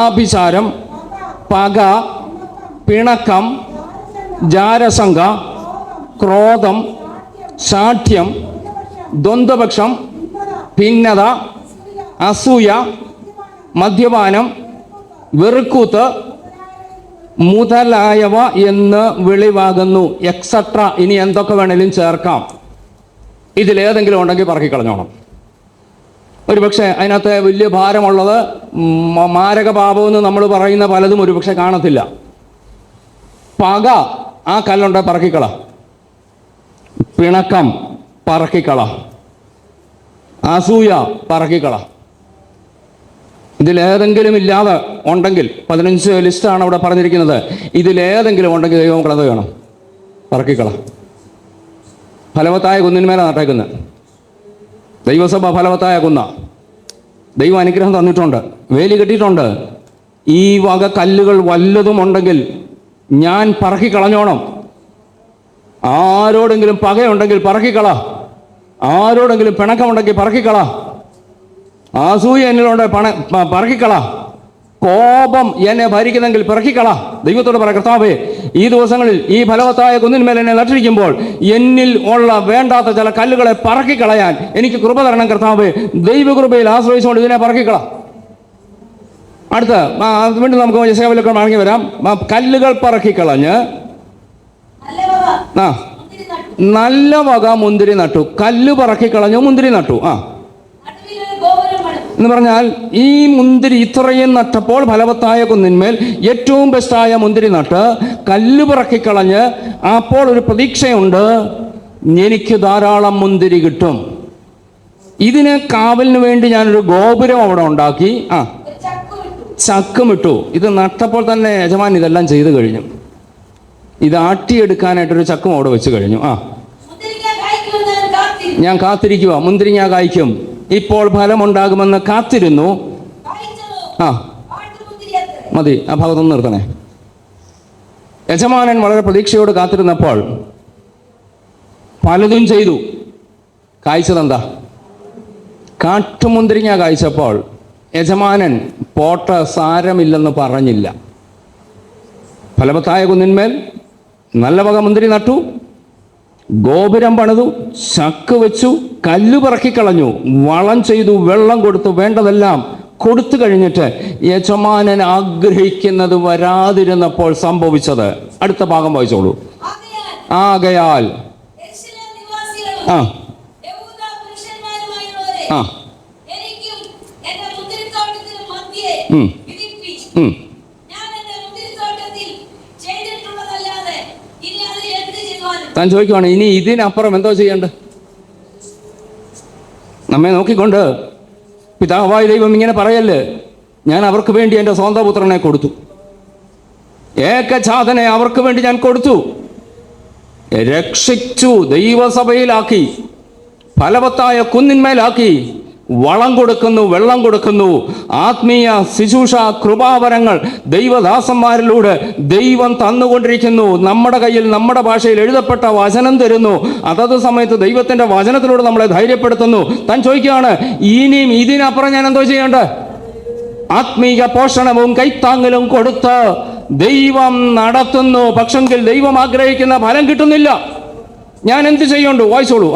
ആഭിചാരം, പക, പിണക്കം, ജാരശങ്ക, ക്രോധം, ശാഠ്യം, ദ്വന്ദ്വപക്ഷം, ഭിന്നത, അസൂയ, മദ്യപാനം, വെറുക്കൂത്ത് മുതലായവ എന്ന് വെളിവാകുന്നു. എക്സെട്ര. ഇനി എന്തൊക്കെ വേണേലും ചേർക്കാം. ഇതിലേതെങ്കിലും ഉണ്ടെങ്കിൽ പറക്കിക്കളഞ്ഞോണം. ഒരുപക്ഷെ അതിനകത്ത് വലിയ ഭാരമുള്ളത് മാരക പാപമെന്ന് നമ്മൾ പറയുന്ന പലതും ഒരുപക്ഷെ കാണത്തില്ല. പക, ആ കല്ലുണ്ട്, പറക്കിക്കള. പിണക്കം, പറക്കിക്കള. അസൂയ, പറക്കിക്കള. ഇതിലേതെങ്കിലും ഇല്ലാതെ ഉണ്ടെങ്കിൽ 15 ലിസ്റ്റാണ് അവിടെ പറഞ്ഞിരിക്കുന്നത്. ഇതിലേതെങ്കിലും ഉണ്ടെങ്കിൽ ദൈവം കളത് വേണം, പറക്കിക്കള. ഫലവത്തായ കുന്നിന്മേലാണ് നട്ടേക്കുന്നത്. ദൈവസഭ ഫലവത്തായ കുന്ന. ദൈവം അനുഗ്രഹം തന്നിട്ടുണ്ട്, വേലി കെട്ടിയിട്ടുണ്ട്. ഈ വക കല്ലുകൾ വല്ലതും ഉണ്ടെങ്കിൽ ഞാൻ പറക്കിക്കളഞ്ഞോണം. ആരോടെങ്കിലും പകയുണ്ടെങ്കിൽ പറക്കിക്കള. ആരോടെങ്കിലും പിണക്കമുണ്ടെങ്കിൽ പറക്കിക്കള. അസൂയ എന്നിലുണ്ട്, പറക്കിക്കള. കോപം എന്നെ ഭരിക്കുന്നെങ്കിൽ പറക്കിക്കള. ദൈവത്തോട് പറ, കർത്താവേ, ഈ ദിവസങ്ങളിൽ ഈ ഫലവത്തായ കുന്നിന്മേൽ എന്നെ നട്ടിരിക്കുമ്പോൾ എന്നിൽ ഉള്ള വേണ്ടാത്ത ചില കല്ലുകളെ പറക്കിക്കളയാൻ എനിക്ക് കൃപ തരണം കർത്താവേ. ദൈവകൃപയിൽ ആശ്രയിച്ചുകൊണ്ട് ഇതിനെ പറക്കിക്കള. അടുത്ത വീണ്ടും നമുക്ക് യെശയ്യാവിലേക്ക് മടങ്ങി വരാം. കല്ലുകൾ പറക്കിക്കളഞ്ഞ് നല്ല വക മുന്തിരി നട്ടു. കല്ല് പറക്കിക്കളഞ്ഞു, മുന്തിരി നട്ടു. എന്ന് പറഞ്ഞാൽ ഈ മുന്തിരി ഇത്രയും നട്ടപ്പോൾ ഫലവത്തായ കുന്നിന്മേൽ ഏറ്റവും ബെസ്റ്റായ മുന്തിരി നട്ട് കല്ല് പറക്കിക്കളഞ്ഞ് അപ്പോൾ ഒരു പ്രതീക്ഷയുണ്ട്, എനിക്ക് ധാരാളം മുന്തിരി കിട്ടും. ഇതിന് കാവലിന് വേണ്ടി ഞാനൊരു ഗോപുരം അവിടെ ഉണ്ടാക്കി ചക്കുമിട്ടു. ഇത് നട്ടപ്പോൾ തന്നെ യജമാൻ ഇതെല്ലാം ചെയ്തു കഴിഞ്ഞു. ഇത് ആട്ടിയെടുക്കാനായിട്ടൊരു ചക്കും അവിടെ വെച്ച് കഴിഞ്ഞു. ഞാൻ കാത്തിരിക്കുക, മുന്തിരിങ്ങ കായ്ക്കും, ഇപ്പോൾ ഫലമുണ്ടാകുമെന്ന് കാത്തിരുന്നു. മതി, ആ ഭാഗത്തൊന്ന് നിർത്തണേ. യജമാനൻ വളരെ പ്രതീക്ഷയോട് കാത്തിരുന്നപ്പോൾ പലതും ചെയ്തു. കായ്ച്ചതെന്താ? കാട്ടുമുന്തിരിങ്ങ കായ്ച്ചപ്പോൾ യജമാനൻ പോട്ട് സാരമില്ലെന്ന് പറഞ്ഞില്ല. ഫലവത്തായ കുന്നിന്മേൽ നല്ല വക മുന്തിരി നട്ടു, ഗോപുരം പണിതു, ചക്ക് വെച്ചു, കല്ല് പറക്കിക്കളഞ്ഞു, വളം ചെയ്തു, വെള്ളം കൊടുത്തു, വേണ്ടതെല്ലാം കൊടുത്തു കഴിഞ്ഞിട്ട് യജമാനൻ ആഗ്രഹിക്കുന്നത് വരാതിരുന്നപ്പോൾ സംഭവിച്ചത്. അടുത്ത ഭാഗം വായിച്ചോളൂ. ആകയാൽ താൻ ചോദിക്കുവാണ്, ഇനി ഇതിനപ്പുറം എന്തോ ചെയ്യേണ്ടത്? നമ്മെ നോക്കിക്കൊണ്ട് പിതാവായ ദൈവം ഇങ്ങനെ പറയല്ലേ, ഞാൻ അവർക്ക് വേണ്ടി എൻ്റെ സ്വന്തം പുത്രനെ കൊടുത്തു, ഏകജാതനെ അവർക്ക് വേണ്ടി ഞാൻ കൊടുത്തു, രക്ഷിച്ചു, ദൈവസഭയിലാക്കി, ഫലവത്തായ കുന്നിന്മേലാക്കി, വളം കൊടുക്കുന്നു, വെള്ളം കൊടുക്കുന്നു, ആത്മീയ ശുശ്രൂഷ കൃപാവരങ്ങൾ ദൈവദാസന്മാരിലൂടെ ദൈവം തന്നുകൊണ്ടിരിക്കുന്നു. നമ്മുടെ കയ്യിൽ നമ്മുടെ ഭാഷയിൽ എഴുതപ്പെട്ട വചനം തരുന്നു. അതത് സമയത്ത് ദൈവത്തിൻ്റെ വചനത്തിലൂടെ നമ്മളെ ധൈര്യപ്പെടുത്തുന്നു. താൻ ചോദിക്കുകയാണ്, ഇനിയും ഇതിനപ്പുറം ഞാൻ എന്തോ ചെയ്യേണ്ടത്? ആത്മീയ പോഷണവും കൈത്താങ്ങലും കൊടുത്ത് ദൈവം നടത്തുന്നു. പക്ഷെങ്കിൽ ദൈവം ആഗ്രഹിക്കുന്ന ഫലം കിട്ടുന്നില്ല. ഞാൻ എന്ത് ചെയ്യണ്ടു? വായിച്ചോളൂ.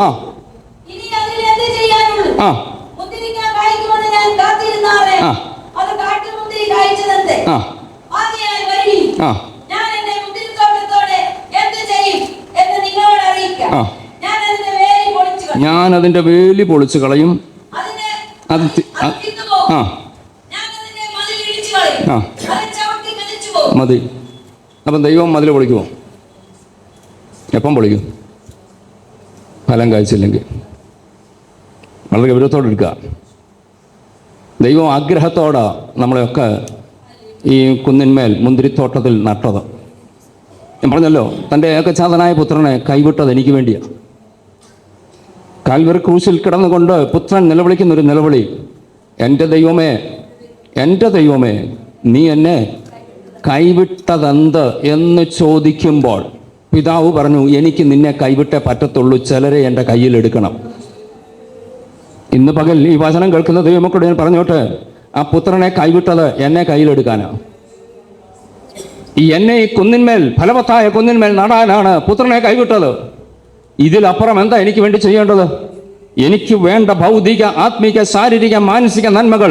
ഞാൻ അതിന്റെ വേലി പൊളിച്ചു കളയും. മതി. അപ്പം ദൈവം മതിൽ പൊളിക്കുമോ? എപ്പം പൊളിക്കും? ഫലം കായ്ച്ചില്ലെങ്കിൽ. വളരെ ഗൗരവത്തോടെ എടുക്കുക. ദൈവം ആഗ്രഹത്തോടെ നമ്മളെയൊക്കെ ഈ കുന്നിന്മേൽ മുന്തിരിത്തോട്ടത്തിൽ നട്ടത്. ഞാൻ പറഞ്ഞല്ലോ, തൻ്റെ ഏകജാതനായ പുത്രനെ കൈവിട്ടത് എനിക്ക് വേണ്ടിയാണ്. കാൽവറി ക്രൂശിൽ കിടന്നുകൊണ്ട് പുത്രൻ നിലവിളിക്കുന്നൊരു നിലവിളി, എൻ്റെ ദൈവമേ, എൻ്റെ ദൈവമേ, നീ എന്നെ കൈവിട്ടതെന്ത് എന്ന് ചോദിക്കുമ്പോൾ പിതാവ് പറഞ്ഞു, എനിക്ക് നിന്നെ കൈവിട്ടേ പറ്റത്തുള്ളൂ, ചിലരെ എൻ്റെ കയ്യിലെടുക്കണം. ഇന്ന് പകൽ ഈ വചനം കേൾക്കുന്ന ദൈവമക്കളോട് ഞാൻ പറഞ്ഞോട്ടെ, ആ പുത്രനെ കൈവിട്ടത് എന്നെ കയ്യിലെടുക്കാനാണ്. എന്നെ ഈ കുന്നിന്മേൽ, ഫലവത്തായ കുന്നിന്മേൽ നടാനാണ് പുത്രനെ കൈവിട്ടത്. ഇതിലപ്പുറം എന്താ എനിക്ക് വേണ്ടി ചെയ്യേണ്ടത്? എനിക്ക് വേണ്ട ഭൗതിക, ആത്മീക, ശാരീരിക, മാനസിക നന്മകൾ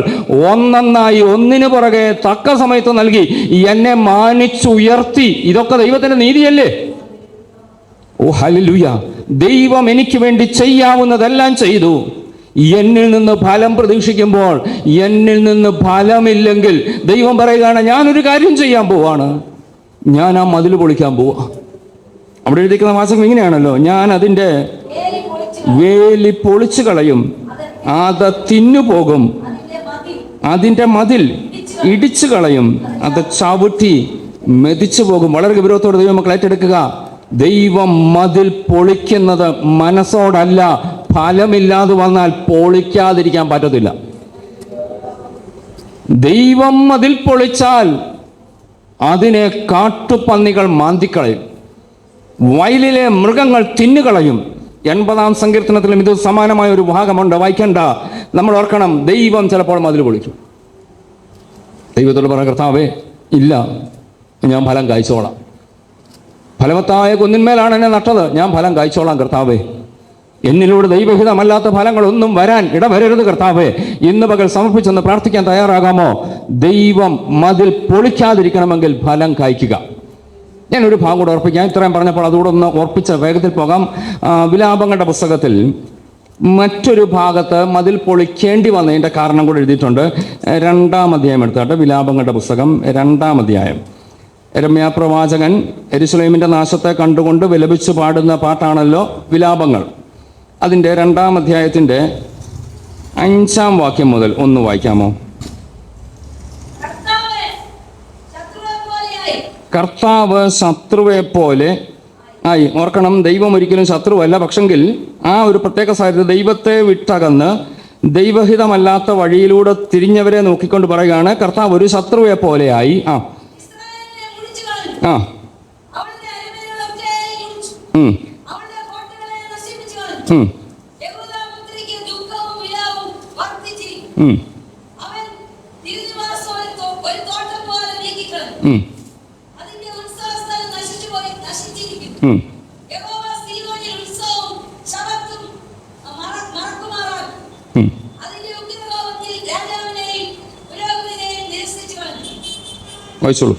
ഒന്നൊന്നായി ഒന്നിനു പുറകെ തക്ക സമയത്ത് നൽകി എന്നെ മാനിച്ചുയർത്തി. ഇതൊക്കെ ദൈവത്തിന്റെ നീതിയല്ലേ? ഓ ഹല്ലേലൂയ! ദൈവം എനിക്ക് വേണ്ടി ചെയ്യാവുന്നതെല്ലാം ചെയ്തു. എന്നിൽ നിന്ന് ഫലം പ്രതീക്ഷിക്കുമ്പോൾ എന്നിൽ നിന്ന് ഫലമില്ലെങ്കിൽ ദൈവം പറയുകയാണ്, ഞാനൊരു കാര്യം ചെയ്യാൻ പോവാണ്, ഞാൻ ആ മതിൽ പൊളിക്കാൻ പോവാ. അവിടെ എഴുതിക്കുന്ന വാചകം ഇങ്ങനെയാണല്ലോ, ഞാൻ അതിൻ്റെ വേലി പൊളിച്ചു കളയും, അത് തിന്നുപോകും, അതിൻ്റെ മതിൽ ഇടിച്ചു കളയും, അത് ചവിട്ടി മെതിച്ചു പോകും. വളരെ ഗൗരവത്തോടെ ദൈവമക്കൾ ഏറ്റെടുക്കുക. ദൈവം മതിൽ പൊളിക്കുന്നത് മനസ്സോടല്ല. ഫലമില്ലാതെ വന്നാൽ പൊളിക്കാതിരിക്കാൻ പറ്റത്തില്ല. ദൈവം മതിൽ പൊളിച്ചാൽ അതിനെ കാട്ടുപന്നികൾ മാന്തിക്കളയും, വയലിലെ മൃഗങ്ങൾ തിന്നുകളയും. 80-ാം സങ്കീർത്തനത്തിലും ഇത് സമാനമായ ഒരു ഭാഗമുണ്ട്, വായിക്കണ്ട. നമ്മൾ ഓർക്കണം, ദൈവം ചിലപ്പോൾ മതിൽ പൊളിക്കും. ദൈവത്തോട് പറഞ്ഞ, കർത്താവേ ഇല്ല, ഞാൻ ഫലം കായ്ച്ചോളാം. ഫലവത്തായ കുന്നിന്മേലാണ് എന്നെ നട്ടത്, ഞാൻ ഫലം കായ്ച്ചോളാം കർത്താവേ. എന്നിലൂടെ ദൈവഹിതമല്ലാത്ത ഫലങ്ങളൊന്നും വരാൻ ഇടവരരുത് കർത്താവേ. ഇന്ന് പകൽ സമർപ്പിച്ചെന്ന് പ്രാർത്ഥിക്കാൻ തയ്യാറാകാമോ? ദൈവം മതിൽ പൊളിക്കാതിരിക്കണമെങ്കിൽ ഫലം കായ്ക്കുക. ഞാനൊരു ഭാഗം കൂടെ ഓർപ്പിക്കാം. ഇത്രയും പറഞ്ഞപ്പോൾ അതുകൂടെ ഒന്ന് ഓർപ്പിച്ച വേഗത്തിൽ പോകാം. വിലാപങ്ങളുടെ പുസ്തകത്തിൽ മറ്റൊരു ഭാഗത്ത് മതിൽ പൊളിക്കേണ്ടി വന്നതിൻ്റെ കാരണം കൂടെ എഴുതിയിട്ടുണ്ട്. 2-ാം അധ്യായം എടുത്താട്ടെ. വിലാപങ്ങളുടെ പുസ്തകം 2-ാം അധ്യായം. യിരെമ്യാ പ്രവാചകൻ യെരൂശലേമിൻ്റെ നാശത്തെ കണ്ടുകൊണ്ട് വിലപിച്ചു പാടുന്ന പാട്ടാണല്ലോ വിലാപങ്ങൾ. അതിൻ്റെ 2-ാം അധ്യായത്തിൻ്റെ 5-ാം വാക്യം മുതൽ ഒന്ന് വായിക്കാമോ? കർത്താവ് ശത്രുവെ പോലെ ആയി. ഓർക്കണം, ദൈവം ഒരിക്കലും ശത്രുവല്ല. പക്ഷെങ്കിൽ ആ ഒരു പ്രത്യേക സാഹചര്യത്തിൽ ദൈവത്തെ വിട്ടകന്ന് ദൈവഹിതമല്ലാത്ത വഴിയിലൂടെ തിരിഞ്ഞവരെ നോക്കിക്കൊണ്ട് പറയുകയാണ്, കർത്താവ് ഒരു ശത്രുവെ പോലെയായി. ആ ആ വായിച്ചോളൂ.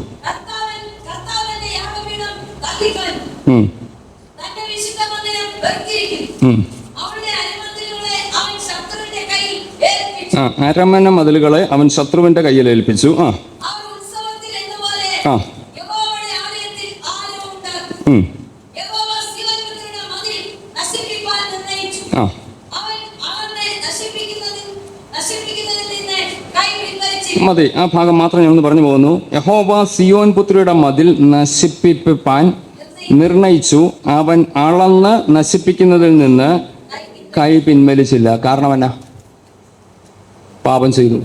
അരമന മതിലുകളെ അവൻ ശത്രുവിന്റെ കയ്യിൽ ഏൽപ്പിച്ചു. ആ ആ ആ മതി. ആ ഭാഗം മാത്രം ഞാൻ ഒന്ന് പറഞ്ഞു പോകുന്നു. യഹോവ സിയോൻ പുത്രിയുടെ മതിൽ നശിപ്പിപ്പാൻ നിർണയിച്ചു, അവൻ അളന്ന് നശിപ്പിക്കുന്നതിൽ നിന്ന് കൈ പിൻവലിച്ചില്ല. കാരണം എന്നാ? പാപം ചെയ്തു.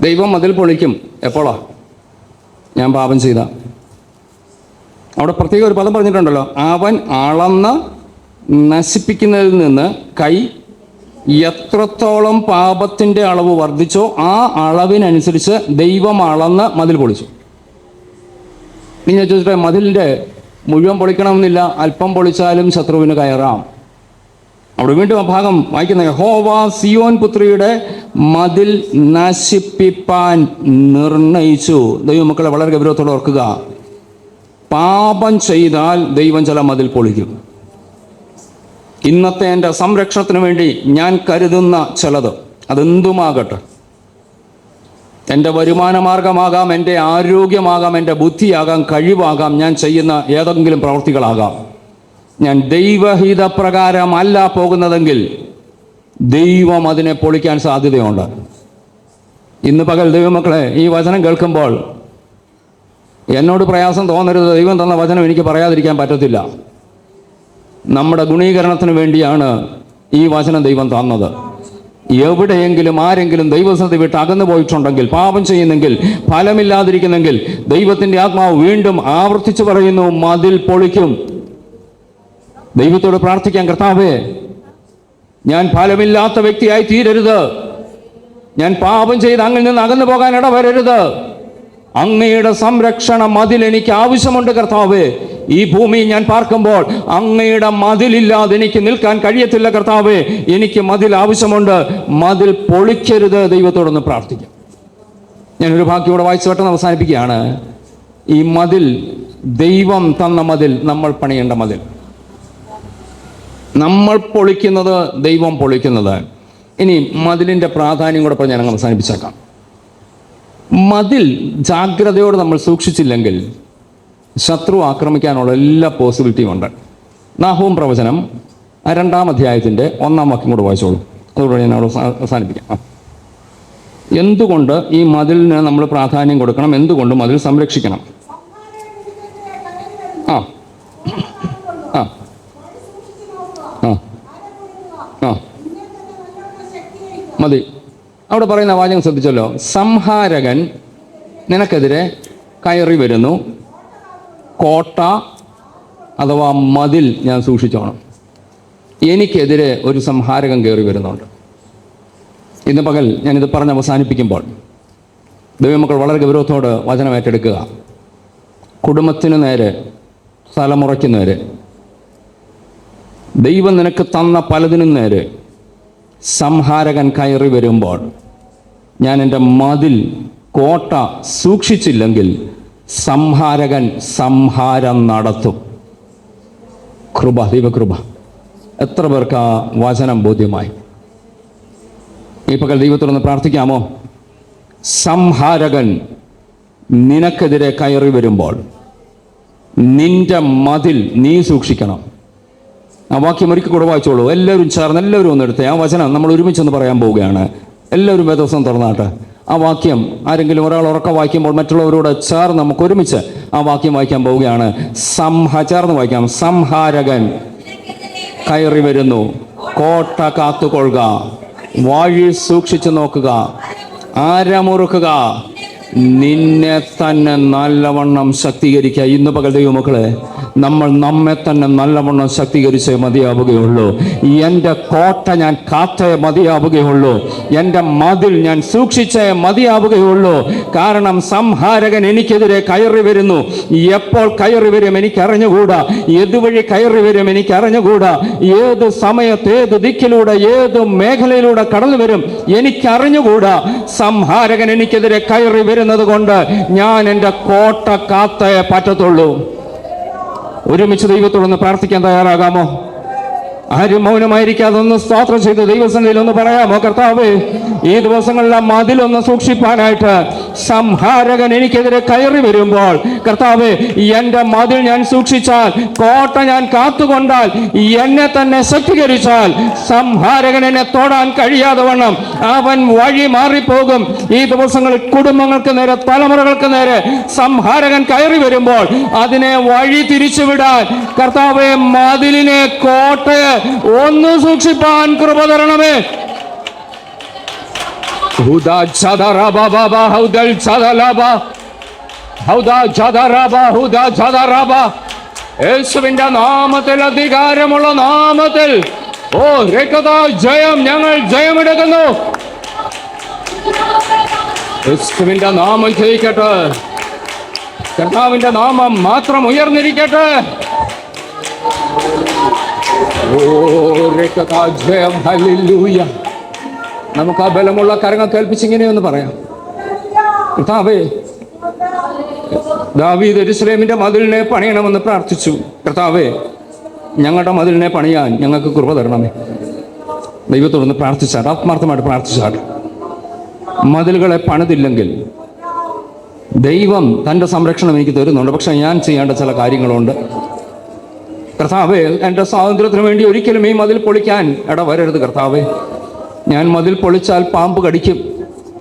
ദൈവം മതിൽ പൊളിക്കും എപ്പോഴാ? ഞാൻ പാപം ചെയ്ത. അവിടെ പ്രത്യേക ഒരു പദം പറഞ്ഞിട്ടുണ്ടല്ലോ, അവൻ അളന്ന് നശിപ്പിക്കുന്നതിൽ നിന്ന് കൈ. എത്രത്തോളം പാപത്തിൻ്റെ അളവ് വർദ്ധിച്ചോ ആ അളവിനനുസരിച്ച് ദൈവം അളന്ന് മതിൽ പൊളിച്ചു. ഇനി ഞാൻ ചോദിച്ചിട്ട്, മതിലിൻ്റെ മുഴുവൻ പൊളിക്കണമെന്നില്ല, അല്പം പൊളിച്ചാലും ശത്രുവിന് കയറാം. അവിടെ വീണ്ടും ആ ഭാഗം വായിക്കുന്ന, യഹോവ സിയോൻ പുത്രിയുടെ മതിൽ നശിപ്പിപ്പാൻ നിർണയിച്ചു. ദൈവമക്കളെ വളരെ ഗൗരവത്തോടെ ഓർക്കുക, പാപം ചെയ്താൽ ദൈവം ചില മതിൽ പൊളിക്കും. ഇന്നത്തെ എൻ്റെ സംരക്ഷണത്തിന് വേണ്ടി ഞാൻ കരുതുന്ന ചിലത്, അതെന്തുമാകട്ടെ, എൻ്റെ വരുമാന മാർഗമാകാം, എൻ്റെ ആരോഗ്യമാകാം, എൻ്റെ ബുദ്ധിയാകാം, കഴിവാകാം, ഞാൻ ചെയ്യുന്ന ഏതെങ്കിലും പ്രവൃത്തികളാകാം, ഞാൻ ദൈവഹിതപ്രകാരമല്ല പോകുന്നതെങ്കിൽ ദൈവം അതിനെ പൊളിക്കാൻ സാധ്യതയുണ്ട്. ഇന്ന് പകൽ ദൈവമക്കളെ ഈ വചനം കേൾക്കുമ്പോൾ എന്നോട് പ്രയാസം തോന്നരുത്. ദൈവം തന്ന വചനം എനിക്ക് പറയാതിരിക്കാൻ പറ്റത്തില്ല. നമ്മുടെ ഗുണീകരണത്തിന് വേണ്ടിയാണ് ഈ വചനം ദൈവം തന്നത്. എവിടെയെങ്കിലും ആരെങ്കിലും ദൈവസന്നിധി വിട്ട് അകന്നു പോയിട്ടുണ്ടെങ്കിൽ, പാപം ചെയ്യുന്നെങ്കിൽ, ഫലമില്ലാതിരിക്കുന്നെങ്കിൽ, ദൈവത്തിൻ്റെ ആത്മാവ് വീണ്ടും ആവർത്തിച്ചു പറയുന്നു, മതിൽ പൊളിക്കും. ദൈവത്തോട് പ്രാർത്ഥിക്കാൻ, കർത്താവേ ഞാൻ ഫലമില്ലാത്ത വ്യക്തിയായി തീരരുത്. ഞാൻ പാപം ചെയ്ത് അങ്ങിൽ നിന്ന് അകന്നു പോകാൻ ഇടവരരുത്. അങ്ങയുടെ സംരക്ഷണ മതിൽ എനിക്ക് ആവശ്യമുണ്ട് കർത്താവേ. ഈ ഭൂമി ഞാൻ പാർക്കുമ്പോൾ അങ്ങയുടെ മതിലില്ലാതെ എനിക്ക് നിൽക്കാൻ കഴിയത്തില്ല കർത്താവേ. എനിക്ക് മതിൽ ആവശ്യമുണ്ട്. മതിൽ പൊളിക്കരുത്. ദൈവത്തോടൊന്ന് പ്രാർത്ഥിക്കാം. ഞാനൊരു വാക്യോടെ വായിച്ചു പെട്ടെന്ന് അവസാനിപ്പിക്കുകയാണ്. ഈ മതിൽ ദൈവം തന്ന മതിൽ, നമ്മൾ പണിയേണ്ട മതിൽ. നമ്മൾ പൊളിക്കുന്നത്, ദൈവം പൊളിക്കുന്നത്. ഇനി മതിലിൻ്റെ പ്രാധാന്യം കൂടെ പറഞ്ഞ് ഞാൻ അവസാനിപ്പിച്ചേക്കാം. മതിൽ ജാഗ്രതയോടെ നമ്മൾ സൂക്ഷിച്ചില്ലെങ്കിൽ ശത്രു ആക്രമിക്കാനുള്ള എല്ലാ പോസിബിലിറ്റിയും ഉണ്ട്. നാഹൂം പ്രവചനം 2-ാം അധ്യായത്തിൻ്റെ 1-ാം വാക്യം കൂടെ വായിച്ചോളൂ. അതുകൂടെ ഞാൻ അവിടെ അവസാനിപ്പിക്കാം. എന്തുകൊണ്ട് ഈ മതിലിന് നമ്മൾ പ്രാധാന്യം കൊടുക്കണം? എന്തുകൊണ്ട് മതിൽ സംരക്ഷിക്കണം? ആ ആ ആ ആ മതി. അവിടെ പറയുന്ന വാചകം ശ്രദ്ധിച്ചല്ലോ. സംഹാരകൻ നിനക്കെതിരെ കയറി വരുന്നു, കോട്ട അഥവാ മതിൽ ഞാൻ സൂക്ഷിച്ചോണം. എനിക്കെതിരെ ഒരു സംഹാരകൻ കയറി വരുന്നുണ്ട്. ഇന്ന് പകൽ ഞാനിത് പറഞ്ഞ് അവസാനിപ്പിക്കുമ്പോൾ ദൈവമക്കൾ വളരെ ഗൗരവത്തോട് വചനം ഏറ്റെടുക്കുക. കുടുംബത്തിന് നേരെ, തലമുറയ്ക്ക് നേരെ, ദൈവം നിനക്ക് തന്ന പലതിനും നേരെ സംഹാരകൻ കയറി വരുമ്പോൾ ഞാൻ എൻ്റെ മതിൽ, കോട്ട സൂക്ഷിച്ചില്ലെങ്കിൽ സംഹാരകൻ സംഹാരം നടത്തും. കൃപ, ദൈവകൃപ. എത്ര പേർക്ക് ആ വചനം ബോധ്യമായി? ഈ പകൽ ദൈവത്തോടൊന്ന് പ്രാർത്ഥിക്കാമോ? സംഹാരകൻ നിനക്കെതിരെ കയറി വരുമ്പോൾ നിന്റെ മതിൽ നീ സൂക്ഷിക്കണം. ആ വാക്യം ഒരിക്കൽ കൂടെ വായിച്ചോളൂ. എല്ലാവരും ചേർന്ന് എല്ലാവരും ഒന്ന് എടുത്തേ. ആ വചനം നമ്മൾ ഒരുമിച്ചൊന്ന് പറയാൻ പോവുകയാണ്. എല്ലാവരും വേദവസം തുറന്നാട്ടെ. ആ വാക്യം ആരെങ്കിലും ഒരാൾ ഉറക്കം വായിക്കുമ്പോൾ മറ്റുള്ളവരോട് ചേർന്ന് നമുക്ക് ഒരുമിച്ച് ആ വാക്യം വായിക്കാൻ പോവുകയാണ്. ചേർന്ന് വായിക്കാം. സംഹാരകൻ കയറി വരുന്നു, കോട്ട കാത്തുകൊള്ളുക, വഴി സൂക്ഷിച്ചു നോക്കുക, അരമുറുക്കുക, നിന്നെ തന്നെ നല്ലവണ്ണം ശക്തീകരിക്കുക. ഇന്ന് പകൽ ദൈവമക്കളെ, നമ്മൾ നമ്മെ തന്നെ നല്ലവണ്ണം ശക്തീകരിച്ചേ മതിയാവുകയുള്ളൂ. എൻ്റെ കോട്ട ഞാൻ കാത്തേ മതിയാവുകയുള്ളൂ. എൻ്റെ മതിൽ ഞാൻ സൂക്ഷിച്ചേ മതിയാവുകയുള്ളൂ. കാരണം സംഹാരകൻ എനിക്കെതിരെ കയറി വരുന്നു. എപ്പോൾ കയറി വരും എനിക്കറിഞ്ഞുകൂടാ. ഏതുവഴി കയറി വരും എനിക്കറിഞ്ഞുകൂടാ. ഏത് സമയത്ത്, ഏത് ദിക്കിലൂടെ, ഏത് മേഖലയിലൂടെ കടന്നു വരും എനിക്കറിഞ്ഞുകൂടാ. സംഹാരകൻ എനിക്കെതിരെ കയറി വരുന്നത് കൊണ്ട് ഞാൻ എൻ്റെ കോട്ട കാത്തേ പറ്റത്തുള്ളൂ. ഒരുമിച്ച് ദൈവത്തോടൊന്ന് പ്രാർത്ഥിക്കാൻ തയ്യാറാകാമോ? ആരും മൗനമായിരിക്കാതെ ഒന്ന് സ്തോത്രം ചെയ്ത് ദൈവസന്നിധിയിൽ ഒന്ന് പറയാമോ? കർത്താവേ, ഈ ദിവസങ്ങളിലെ മതിലൊന്ന് സൂക്ഷിപ്പാനായിട്ട് സംഹാരകൻ എനിക്കെതിരെ കയറി വരുമ്പോൾ, കർത്താവേ, എൻ്റെ മതിൽ ഞാൻ സൂക്ഷിച്ചാൽ, കോട്ട ഞാൻ കാത്തുകൊണ്ടാൽ, എന്നെ തന്നെ ശക്തീകരിച്ചാൽ, സംഹാരകൻ എന്നെ തൊടാൻ കഴിയാതെ വണ്ണം അവൻ വഴി മാറിപ്പോകും. ഈ ദിവസങ്ങളിൽ കുടുംബങ്ങൾക്ക് നേരെ, തലമുറകൾക്ക് നേരെ സംഹാരകൻ കയറി വരുമ്പോൾ അതിനെ വഴി തിരിച്ചുവിടാൻ കർത്താവേ, മതിലിനെ, കോട്ടയെ ഒന്ന് സൂക്ഷിപ്പാൻ കൃപ തരണമേ. യേശുവിന്റെ നാമത്തിൽ, അധികാരമുള്ള നാമത്തിൽ, ഓ രക്തതാ ജയം, ഞങ്ങൾ ജയമെടുക്കുന്നു. യേശുവിന്റെ നാമം ജയിക്കട്ടെ. കർത്താവിന്റെ നാമം മാത്രം ഉയർന്നിരിക്കട്ടെ. ജയം, ഹല്ലേലൂയ. നമുക്ക് ആ ബലമുള്ള കരങ്ങൾ കേൾപ്പിച്ച് ഇങ്ങനെയൊന്ന് പറയാം. കർത്താവേ, ദാവീദ് യെരൂശലേമിന്റെ മതിലിനെ പണിയണമെന്ന് പ്രാർത്ഥിച്ചു. കർത്താവേ, ഞങ്ങളുടെ മതിലിനെ പണിയാൻ ഞങ്ങൾക്ക് കൃപ തരണമേ. ദൈവത്തോടൊന്ന് പ്രാർത്ഥിച്ചാട്ടെ, ആത്മാർത്ഥമായിട്ട് പ്രാർത്ഥിച്ചാട്ടെ. മതിലുകളെ പണിതില്ലെങ്കിൽ ദൈവം തൻ്റെ സംരക്ഷണം എനിക്ക് തരുന്നുണ്ട്. പക്ഷെ ഞാൻ ചെയ്യേണ്ട ചില കാര്യങ്ങളുണ്ട്. കർത്താവേ, എൻ്റെ സ്വാതന്ത്ര്യത്തിന് വേണ്ടി ഒരിക്കലും ഈ മതിൽ പൊളിക്കാൻ ഇടവരരുത്. കർത്താവേ, ഞാൻ മതിൽ പൊളിച്ചാൽ പാമ്പ് കടിക്കും.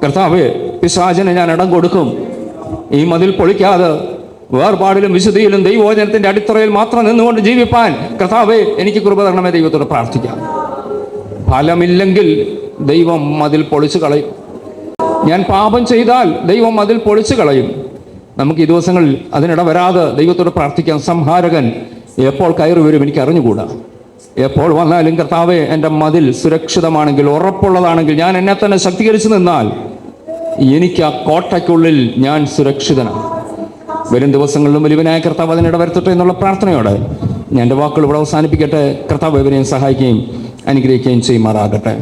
കർത്താവേ, പിശാചിന് ഞാൻ ഇടം കൊടുക്കും. ഈ മതിൽ പൊളിക്കാതെ വേർപാടിലും വിശുദ്ധിയിലും ദൈവവചനത്തിൻ്റെ അടിത്തറയിൽ മാത്രം നിന്നുകൊണ്ട് ജീവിപ്പാൻ കർത്താവേ, എനിക്ക് കൃപ തരണമേ. ദൈവത്തോട് പ്രാർത്ഥിക്കാം. ഫലമില്ലെങ്കിൽ ദൈവം മതിൽ പൊളിച്ചു കളയും. ഞാൻ പാപം ചെയ്താൽ ദൈവം മതിൽ പൊളിച്ചു കളയും. നമുക്ക് ഈ ദിവസങ്ങളിൽ അതിനിട വരാതെ ദൈവത്തോട് പ്രാർത്ഥിക്കാം. സംഹാരകൻ എപ്പോൾ കയറി വരും എനിക്ക് അറിഞ്ഞുകൂടാ. എപ്പോൾ വന്നാലും കർത്താവെ, എൻ്റെ മതിൽ സുരക്ഷിതമാണെങ്കിൽ, ഉറപ്പുള്ളതാണെങ്കിൽ, ഞാൻ എന്നെ തന്നെ ശക്തീകരിച്ചു നിന്നാൽ എനിക്ക് ആ കോട്ടയ്ക്കുള്ളിൽ ഞാൻ സുരക്ഷിതനാണ്. വരും ദിവസങ്ങളിലും വലിയവനായ കർത്താവ് അതിനിട വരുത്തട്ടെ എന്നുള്ള പ്രാർത്ഥനയോടെ ഞാൻ എൻ്റെ വാക്കുകൾ ഇവിടെ അവസാനിപ്പിക്കട്ടെ. കർത്താവ് ഇവരെയും സഹായിക്കുകയും അനുഗ്രഹിക്കുകയും ചെയ്യുമാറാകട്ടെ.